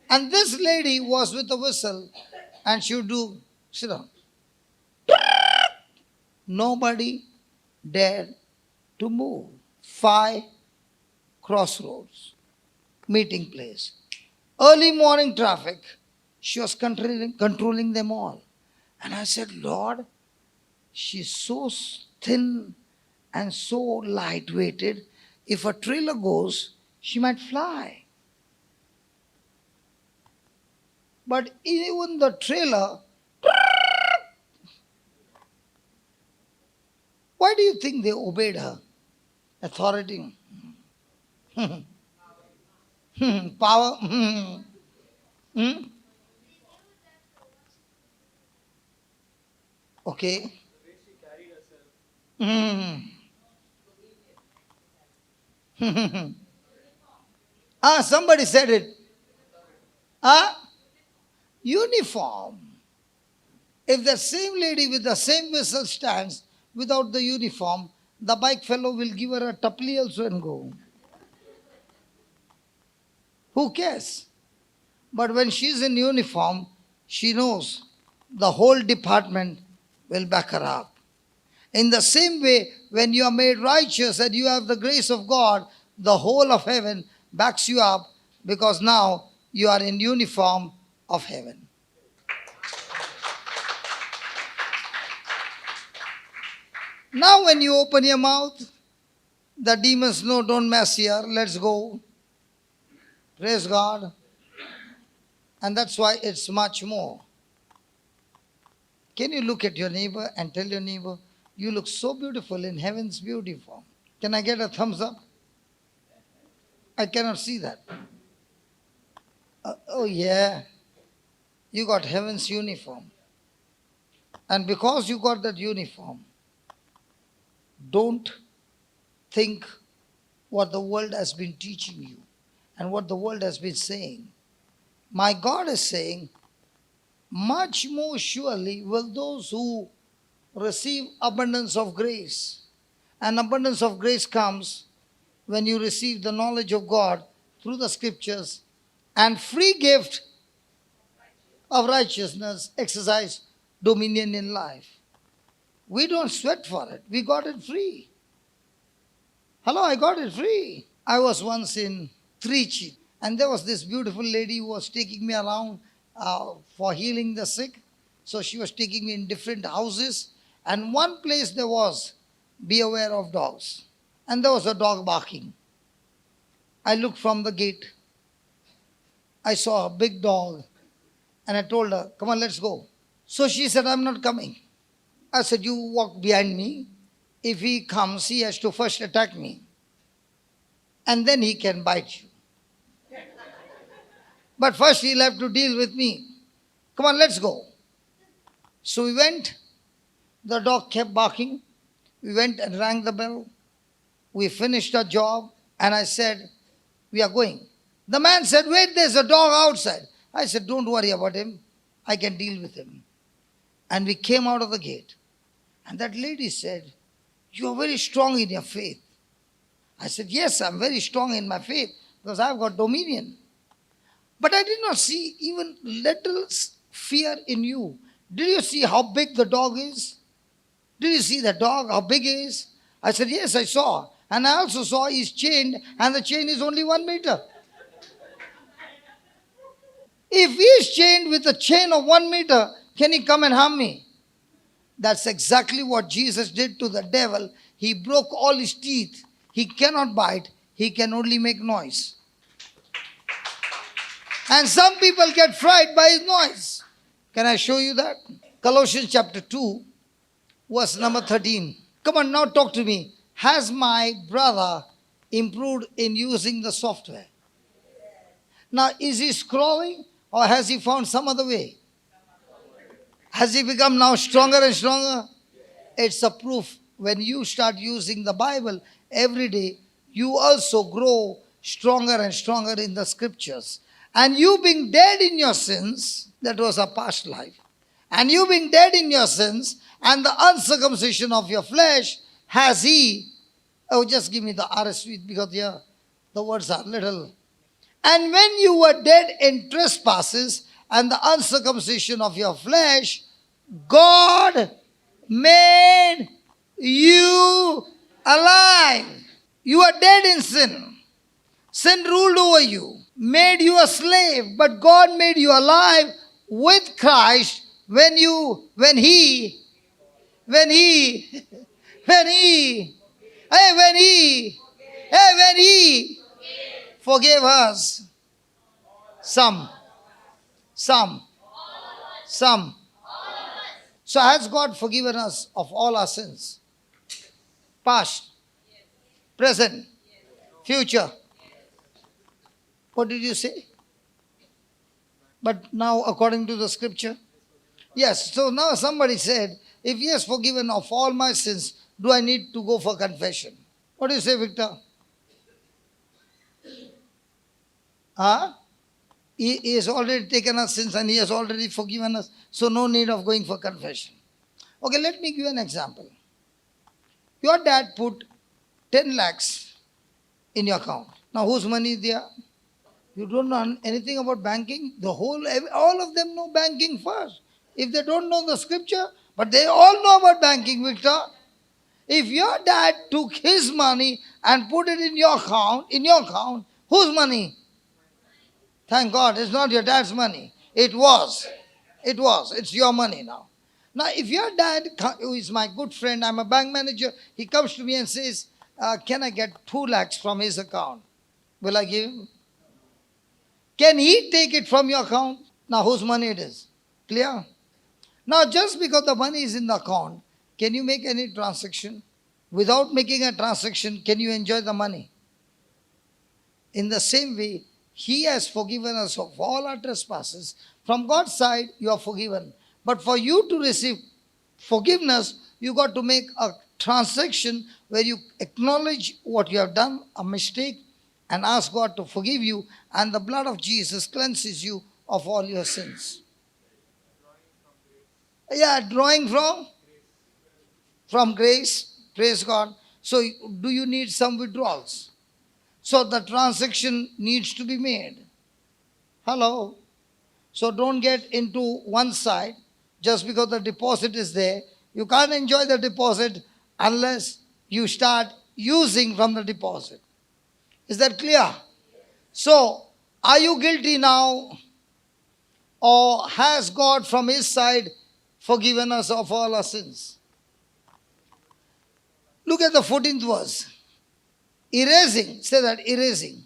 And this lady was with a whistle, and she would do, sit down. Nobody dared to move. 5 crossroads, meeting place. Early morning traffic, she was controlling them all. And I said, Lord, she's so thin and so light-weighted. If a trailer goes, she might fly. But even the trailer, why do you think they obeyed her? Authority. Power. Okay. Somebody said it. Uniform. If the same lady with the same whistle stands without the uniform, the bike fellow will give her a tapli also and go. Who cares? But when she's in uniform, she knows the whole department will back her up. In the same way, when you are made righteous and you have the grace of God, the whole of heaven backs you up, because now you are in uniform of heaven. Now when you open your mouth, the demons know, don't mess here, let's go. Praise God. And that's why it's much more. Can you look at your neighbor and tell your neighbor, you look so beautiful in heaven's beautiful. Can I get a thumbs up? I cannot see that. Oh yeah, you got heaven's uniform. And because you got that uniform, don't think what the world has been teaching you and what the world has been saying. My God is saying, much more surely will those who receive abundance of grace. And abundance of grace comes when you receive the knowledge of God through the scriptures and free gift of righteousness, exercise dominion in life. We don't sweat for it. We got it free. Hello, I got it free. I was once in Trichy, and there was this beautiful lady who was taking me around for healing the sick. So she was taking me in different houses, and one place there was, be aware of dogs. And there was a dog barking. I looked from the gate. I saw a big dog, and I told her, come on, let's go. So she said, I'm not coming. I said, you walk behind me. If he comes, he has to first attack me. And then he can bite you. But first he'll have to deal with me. Come on, let's go. So we went. The dog kept barking. We went and rang the bell. We finished our job. And I said, we are going. The man said, wait, there's a dog outside. I said, don't worry about him. I can deal with him. And we came out of the gate. And that lady said, you are very strong in your faith. I said, yes, I'm very strong in my faith because I've got dominion. But I did not see even little fear in you. Did you see how big the dog is? Did you see the dog, how big he is? I said, yes, I saw. And I also saw he's chained and the chain is only 1 meter. If he is chained with a chain of 1 meter, can he come and harm me? That's exactly what Jesus did to the devil. He broke all his teeth. He cannot bite. He can only make noise. And some people get frightened by his noise. Can I show you that? Colossians chapter 2, verse number 13. Come on, now talk to me. Has my brother improved in using the software? Now, is he scrolling or has he found some other way? Has he become now stronger and stronger? It's a proof. When you start using the Bible every day, you also grow stronger and stronger in the scriptures. And you being dead in your sins, that was a past life. And you being dead in your sins and the uncircumcision of your flesh, has he, oh, just give me the RSV because here the words are little. And when you were dead in trespasses and the uncircumcision of your flesh, God made you alive. You are dead in sin. Sin ruled over you, made you a slave, but God made you alive with Christ when he forgave us. Some. So has God forgiven us of all our sins? Past, present, future. What did you say? But now according to the scripture? Yes, so now somebody said, if he has forgiven of all my sins, do I need to go for confession? What do you say, Victor? Huh? He has already taken our sins and he has already forgiven us. So no need of going for confession. Okay, let me give you an example. Your dad put 10 lakhs in your account. Now whose money is there? You don't know anything about banking? All of them know banking first. If they don't know the scripture, but they all know about banking, Victor. If your dad took his money and put it in your account, whose money? Thank God, it's not your dad's money. It was. It's your money now. Now, if your dad, who is my good friend, I'm a bank manager, he comes to me and says, can I get 2 lakhs from his account? Will I give him? Can he take it from your account? Now, whose money it is? Clear? Now, just because the money is in the account, can you make any transaction? Without making a transaction, can you enjoy the money? In the same way, he has forgiven us of all our trespasses. From God's side, you are forgiven. But for you to receive Forgiveness, you got to make a transaction where you acknowledge what you have done, a mistake, and ask God to forgive you, and the blood of Jesus cleanses you of all your sins. Yeah, drawing from grace. Praise God. So, do you need some withdrawals? So, the transaction needs to be made. Hello. So, don't get into one side just because the deposit is there. You can't enjoy the deposit unless you start using from the deposit. Is that clear? So, are you guilty now? Or has God from His side forgiven us of all our sins? Look at the 14th verse. Erasing. Say that, erasing.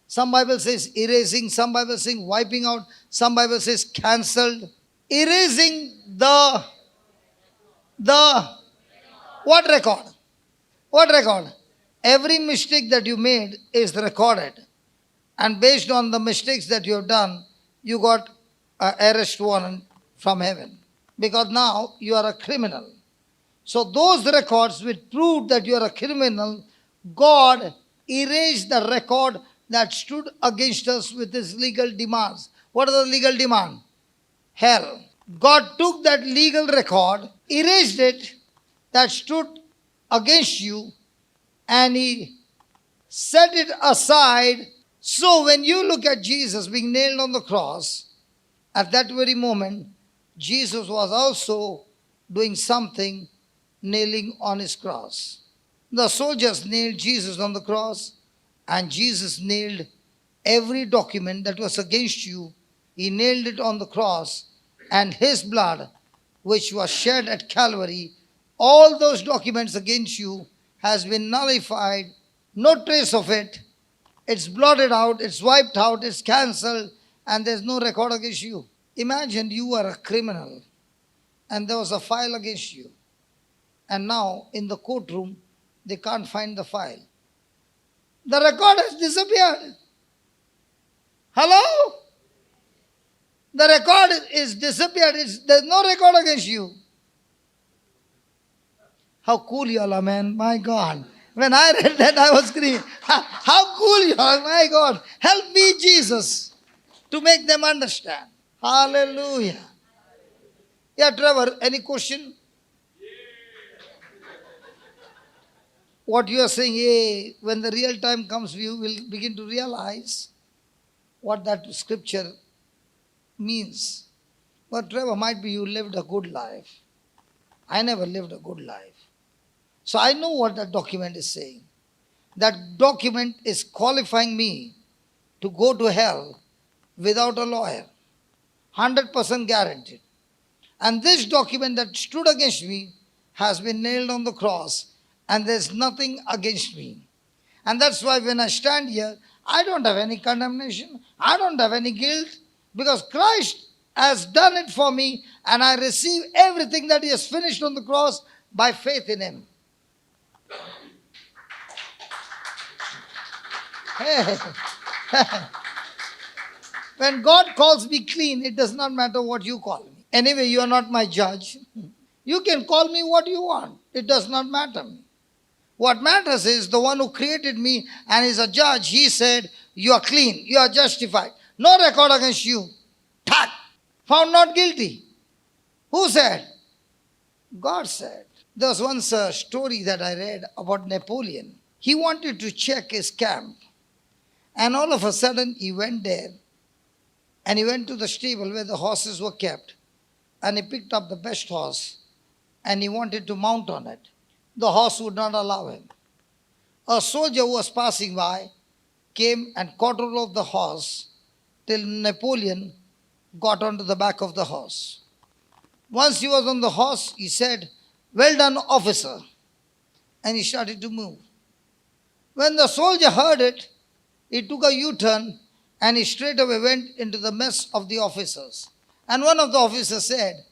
Some Bible says erasing, some Bible says wiping out, some Bible says cancelled. Erasing the what record? What record? Every mistake that you made is recorded. And based on the mistakes that you have done, you got an arrest warrant from heaven. Because now you are a criminal. So those records which proved that you are a criminal, God erased the record that stood against us with His legal demands. What are the legal demands? Hell. God took that legal record, erased it, that stood against you, and He set it aside. So when you look at Jesus being nailed on the cross, at that very moment, Jesus was also doing something, nailing on His cross. The soldiers nailed Jesus on the cross, and Jesus nailed every document that was against you. He nailed it on the cross, and His blood, which was shed at Calvary, all those documents against you has been nullified, no trace of it. It's blotted out, it's wiped out, it's cancelled, and there's no record against you. Imagine you are a criminal, and there was a file against you. And now, in the courtroom, they can't find the file. The record has disappeared. Hello? The record is disappeared. There's no record against you. How cool you all are, man. My God. When I read that, I was screaming. How cool you are. My God. Help me, Jesus, to make them understand. Hallelujah. Yeah, Trevor, any question? What you are saying, hey, when the real time comes, you will begin to realize what that scripture means. But Trevor, might be you lived a good life. I never lived a good life. So I know what that document is saying. That document is qualifying me to go to hell without a lawyer. 100% guaranteed. And this document that stood against me has been nailed on the cross, and there's nothing against me. And that's why when I stand here, I don't have any condemnation. I don't have any guilt, because Christ has done it for me, and I receive everything that He has finished on the cross by faith in Him. Hey. When God calls me clean, it does not matter what you call me. Anyway, you are not my judge. You can call me what you want. It does not matter me. What matters is the one who created me and is a judge. He said, you are clean, you are justified. No record against you. Tat! Found not guilty. Who said? God said. There was once a story that I read about Napoleon. He wanted to check his camp. And all of a sudden he went there. And he went to the stable where the horses were kept. And he picked up the best horse. And he wanted to mount on it. The horse would not allow him. A soldier who was passing by came and caught hold of the horse till Napoleon got onto the back of the horse. Once he was on the horse, he said, "Well done, officer." And he started to move. When the soldier heard it, he took a U-turn and he straightaway went into the mess of the officers. And one of the officers said,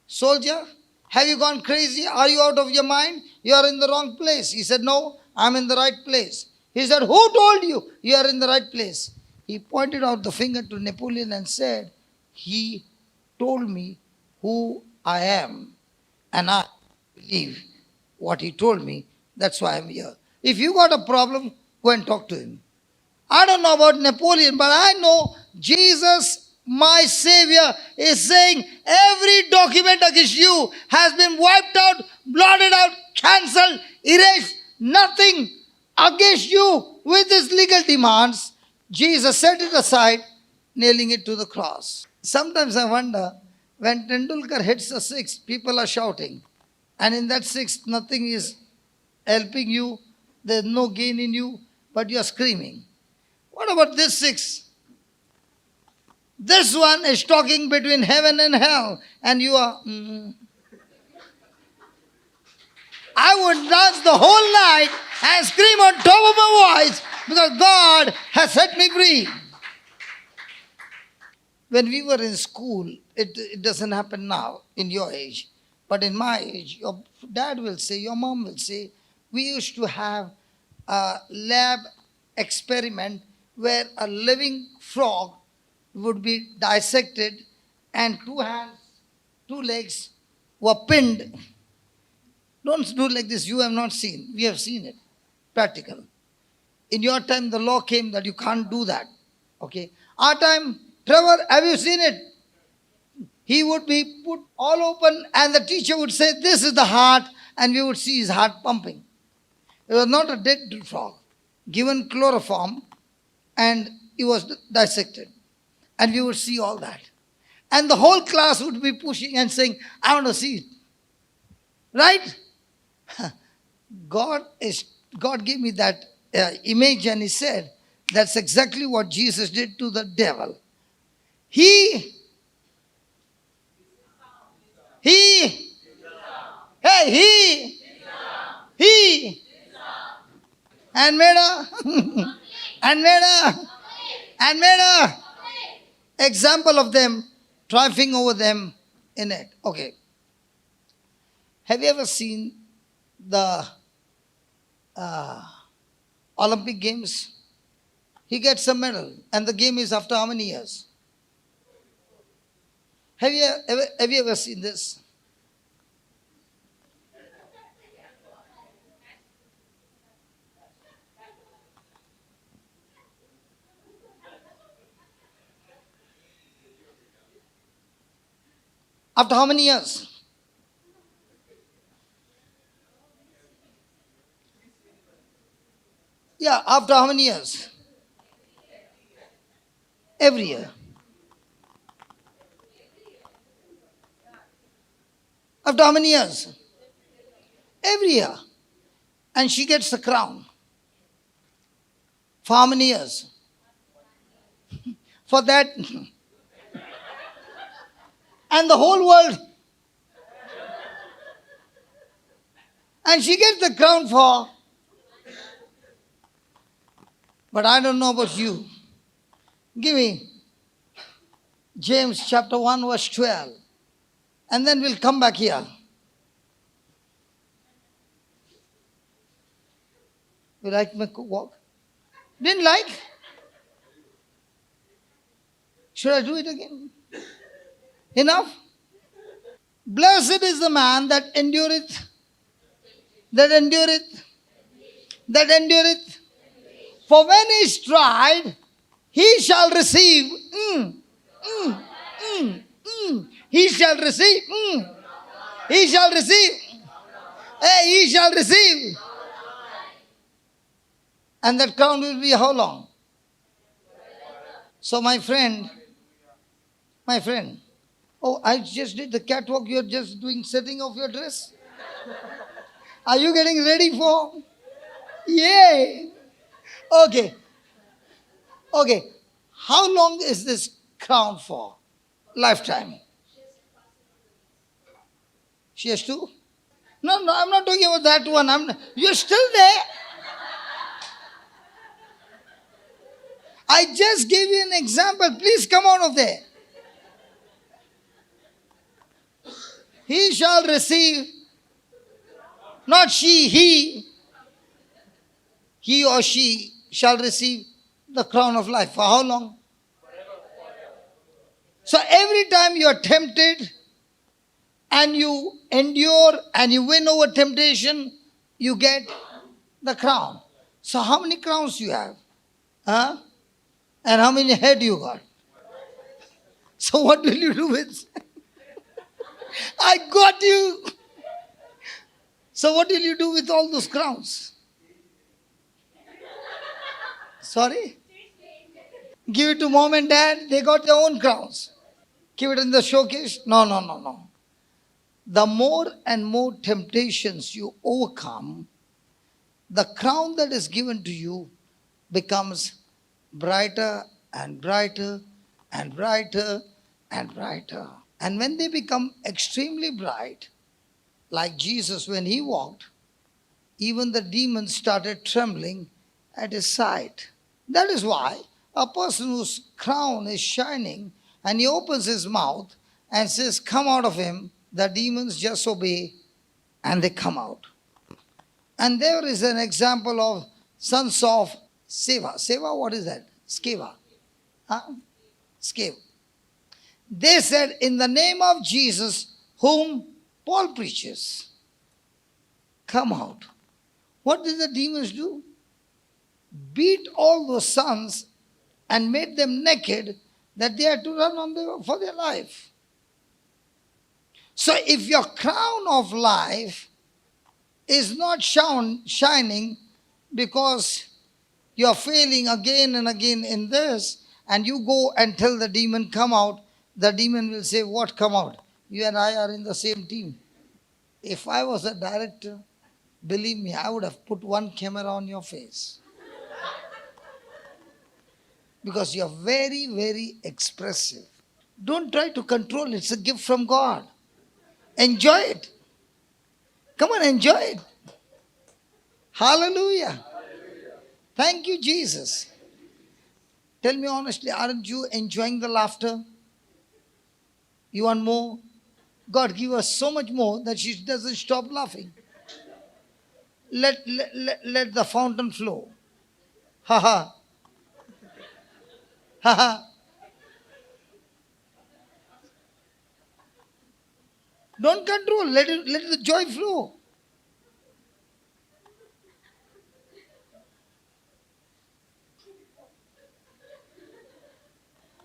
"Soldier, have you gone crazy? Are you out of your mind? You are in the wrong place." He said, "No, I'm in the right place." He said, "Who told you you are in the right place?" He pointed out the finger to Napoleon and said, "He told me who I am and I believe what he told me. That's why I'm here. If you got a problem, go and talk to him. I don't know about Napoleon, but I know Jesus, my Savior, is saying every document against you has been wiped out, blotted out, cancelled, erased. Nothing against you with his legal demands. Jesus set it aside, nailing it to the cross. Sometimes I wonder, when Tendulkar hits a six, people are shouting. And in that six, nothing is helping you. There's no gain in you, but you're screaming. What about this six? This one is talking between heaven and hell, and you are. I would dance the whole night and scream on top of my voice because God has set me free. When we were in school, it doesn't happen now in your age, but in my age, your dad will say, your mom will say, we used to have a lab experiment where a living frog would be dissected and two hands, two legs were pinned. Don't do like this, you have not seen. We have seen it, practical. In your time, the law came that you can't do that. Okay. Our time, Trevor, have you seen it? He would be put all open and the teacher would say, this is the heart, and we would see his heart pumping. It was not a dead frog. Given chloroform, and he was dissected. And we would see all that. And the whole class would be pushing and saying, I want to see it. Right? God gave me that image, and he said, that's exactly what Jesus did to the devil. He, and made a example of them, triumphing over them in it. Okay. Have you ever seen the Olympic Games? He gets a medal, and the game is after how many years? Have you ever seen this? After how many years? Yeah, after how many years? Every year. After how many years? Every year. And she gets the crown. For how many years? For that. And the whole world. And she gets the crown for. But I don't know about you. Give me James chapter 1 verse 12. And then we'll come back here. You like my walk? Didn't like? Should I do it again? Enough? Blessed is the man that endureth. For when he is tried, he shall receive. He shall receive. He shall receive. Hey, he shall receive. And that crown will be how long? So my friend, oh, I just did the catwalk, you're just doing setting of your dress? Are you getting ready for? Yay! Okay. How long is this crown for? Lifetime. She has to? No, I'm not talking about that one. You're still there. I just gave you an example. Please come out of there. He shall receive, not she, he or she shall receive the crown of life. For how long? So every time you are tempted and you endure and you win over temptation, you get the crown. So how many crowns you have? Huh? And how many head you got? So what will you do with? I got you. So what will you do with all those crowns? Sorry? Give it to mom and dad, they got their own crowns. Keep it in the showcase? No, no, no, no. The more and more temptations you overcome, the crown that is given to you becomes brighter and brighter and brighter and brighter. And when they become extremely bright, like Jesus when he walked, even the demons started trembling at his sight. That is why a person whose crown is shining and he opens his mouth and says, "Come out of him," the demons just obey and they come out. And there is an example of sons of Seva. Seva, what is that? Skeva. Huh? Skeva. They said, "In the name of Jesus, whom Paul preaches, come out." What did the demons do? Beat all those sons and made them naked that they had to run for their life. So if your crown of life is not shining because you are failing again and again in this, and you go and tell the demon, "Come out," the demon will say, "What come out? You and I are in the same team." If I was a director, believe me, I would have put one camera on your face. Because you're very, very expressive. Don't try to control it. It's a gift from God. Enjoy it. Come on, enjoy it. Hallelujah. Thank you, Jesus. Tell me honestly, aren't you enjoying the laughter? You want more? God give us so much more that she doesn't stop laughing. Let the fountain flow. Ha ha. Ha ha. Don't control. Let the joy flow.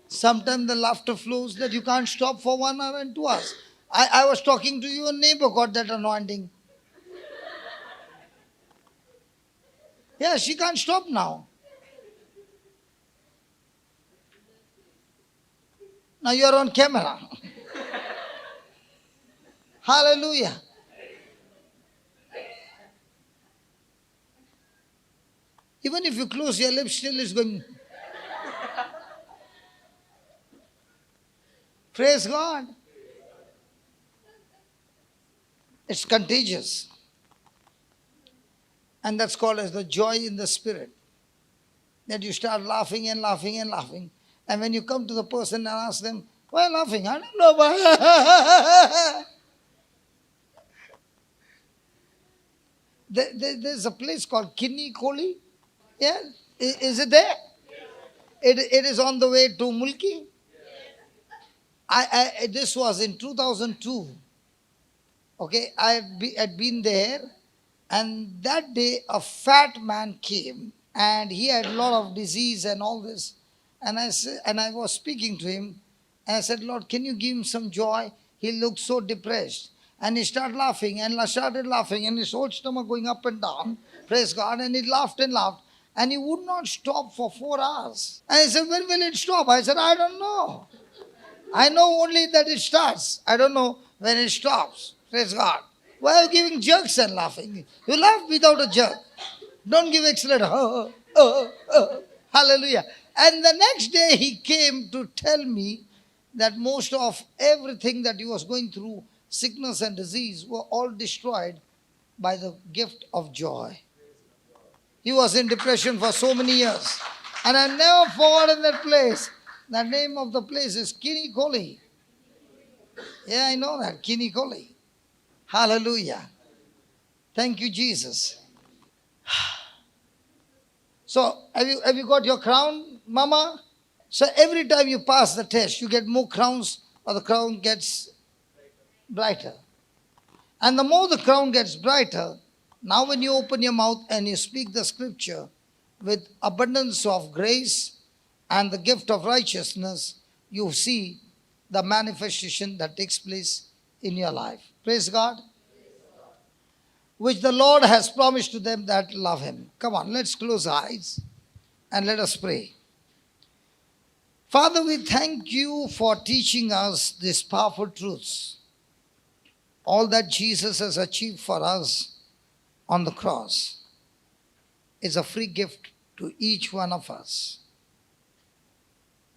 Sometimes the laughter flows that you can't stop for 1 hour and 2 hours. I was talking to you, a neighbor got that anointing. Yeah, she can't stop now. Now you're on camera. Hallelujah. Even if you close your lips, still it's going. Praise God. It's contagious. And that's called as the joy in the spirit. That you start laughing and laughing and laughing. And when you come to the person and ask them, "Why are you laughing?" "I don't know." There's a place called Kinney. Yeah? Is it there? It is on the way to Mulki. This was in 2002. Okay, I had been there, and that day a fat man came, and he had a lot of disease and all this. And I was speaking to him, and I said, "Lord, can you give him some joy?" He looked so depressed. And he started laughing, and his whole stomach going up and down. Praise God. And he laughed and laughed. And he would not stop for 4 hours. And I said, "When will it stop?" I said, "I don't know. I know only that it starts. I don't know when it stops." Praise God. Why are you giving jerks and laughing? You laugh without a jerk. Don't give excellent. Hallelujah. And the next day he came to tell me that most of everything that he was going through, sickness and disease, were all destroyed by the gift of joy. He was in depression for so many years. And I never forgotten that place. The name of the place is Kinney. Yeah, I know that. Kinney. Hallelujah. Thank you, Jesus. So, have you got your crown, Mama? So every time you pass the test, you get more crowns, or the crown gets brighter. And the more the crown gets brighter, now when you open your mouth and you speak the scripture with abundance of grace and the gift of righteousness, you see the manifestation that takes place in your life. Praise God. Which the Lord has promised to them that love Him. Come on, let's close our eyes and let us pray. Father, we thank you for teaching us these powerful truths. All that Jesus has achieved for us on the cross is a free gift to each one of us.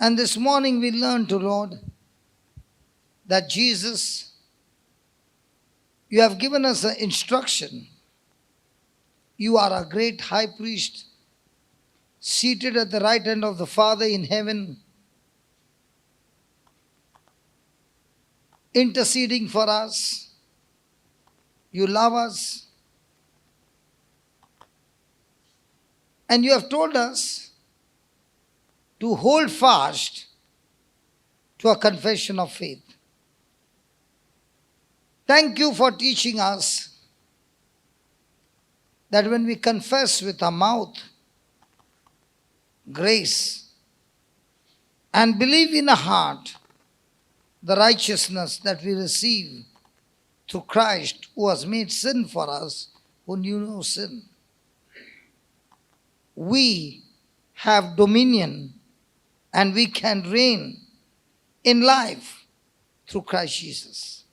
And this morning we learned to Lord that Jesus, you have given us an instruction. You are a great high priest seated at the right hand of the Father in heaven, interceding for us. You love us. And you have told us to hold fast to a confession of faith. Thank you for teaching us that when we confess with our mouth grace and believe in our heart the righteousness that we receive through Christ, who was made sin for us, who knew no sin, we have dominion and we can reign in life through Christ Jesus.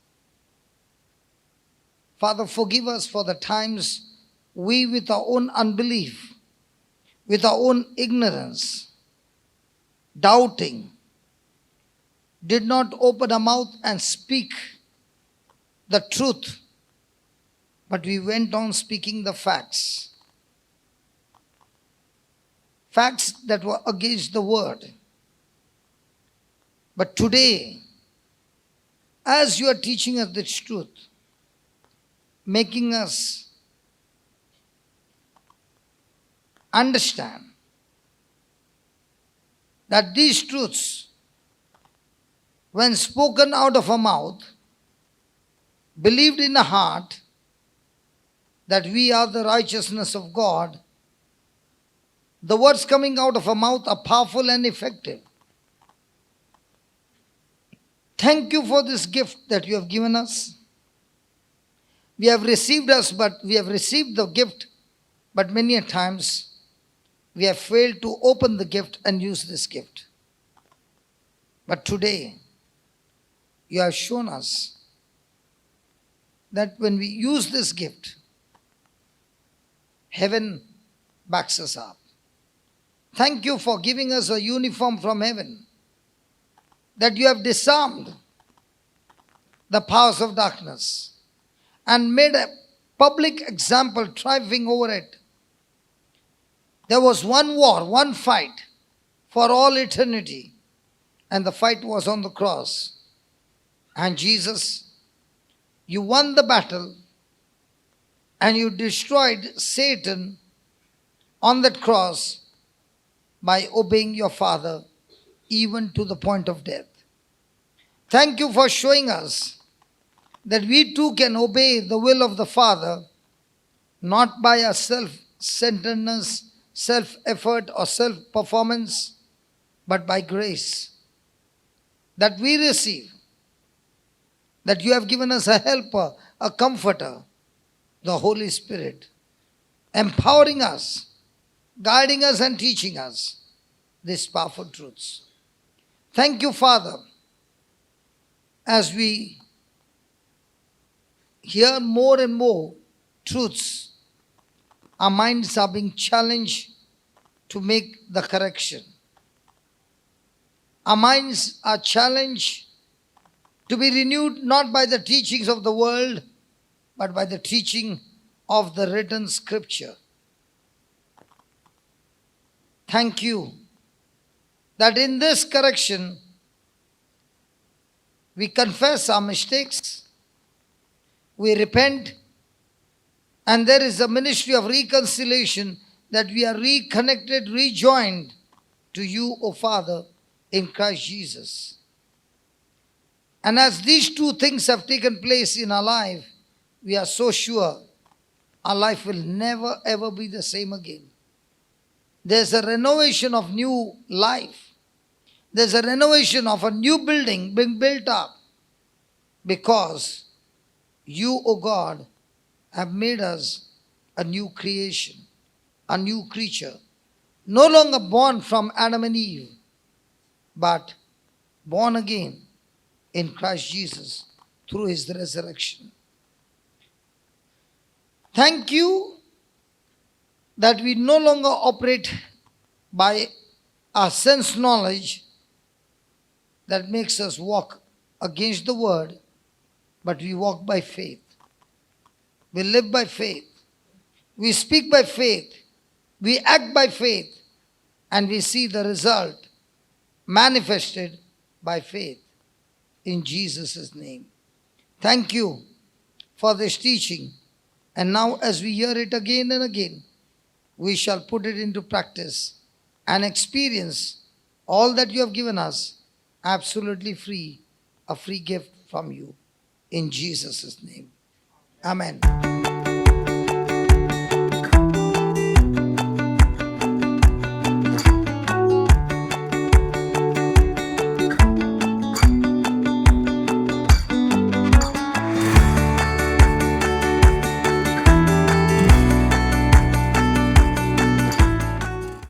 Father, forgive us for the times we, with our own unbelief, with our own ignorance, doubting, did not open our mouth and speak the truth, but we went on speaking the facts. Facts that were against the word. But today, as you are teaching us this truth, making us understand that these truths, when spoken out of our mouth, believed in the heart that we are the righteousness of God, the words coming out of our mouth are powerful and effective. Thank you for this gift that you have given us. We have received the gift, but many a times we have failed to open the gift and use this gift. But today, you have shown us that when we use this gift, heaven backs us up. Thank you for giving us a uniform from heaven, that you have disarmed the powers of darkness and made a public example triumphing over it. There was one war, one fight for all eternity, and the fight was on the cross. And Jesus, you won the battle and you destroyed Satan on that cross by obeying your Father even to the point of death. Thank you for showing us that we too can obey the will of the Father, not by our self-centeredness, self-effort or self-performance, but by grace that we receive, that you have given us a helper, a comforter, the Holy Spirit, empowering us, guiding us and teaching us these powerful truths. Thank you, Father, as we hear more and more truths, our minds are being challenged to make the correction. Our minds are challenged to be renewed not by the teachings of the world, but by the teaching of the written scripture. Thank you that in this correction, we confess our mistakes, we repent, and there is a ministry of reconciliation, that we are reconnected, rejoined to you, O Father, in Christ Jesus. And as these two things have taken place in our life, we are so sure our life will never ever be the same again. There's a renovation of new life. There's a renovation of a new building being built up because you, O God, have made us a new creation, a new creature, no longer born from Adam and Eve, but born again in Christ Jesus through his resurrection. Thank you that we no longer operate by our sense knowledge that makes us walk against the word, but we walk by faith. We live by faith. We speak by faith. We act by faith. And we see the result manifested by faith in Jesus' name. Thank you for this teaching. And now as we hear it again and again, we shall put it into practice and experience all that you have given us absolutely free, a free gift from you. In Jesus' name. Amen.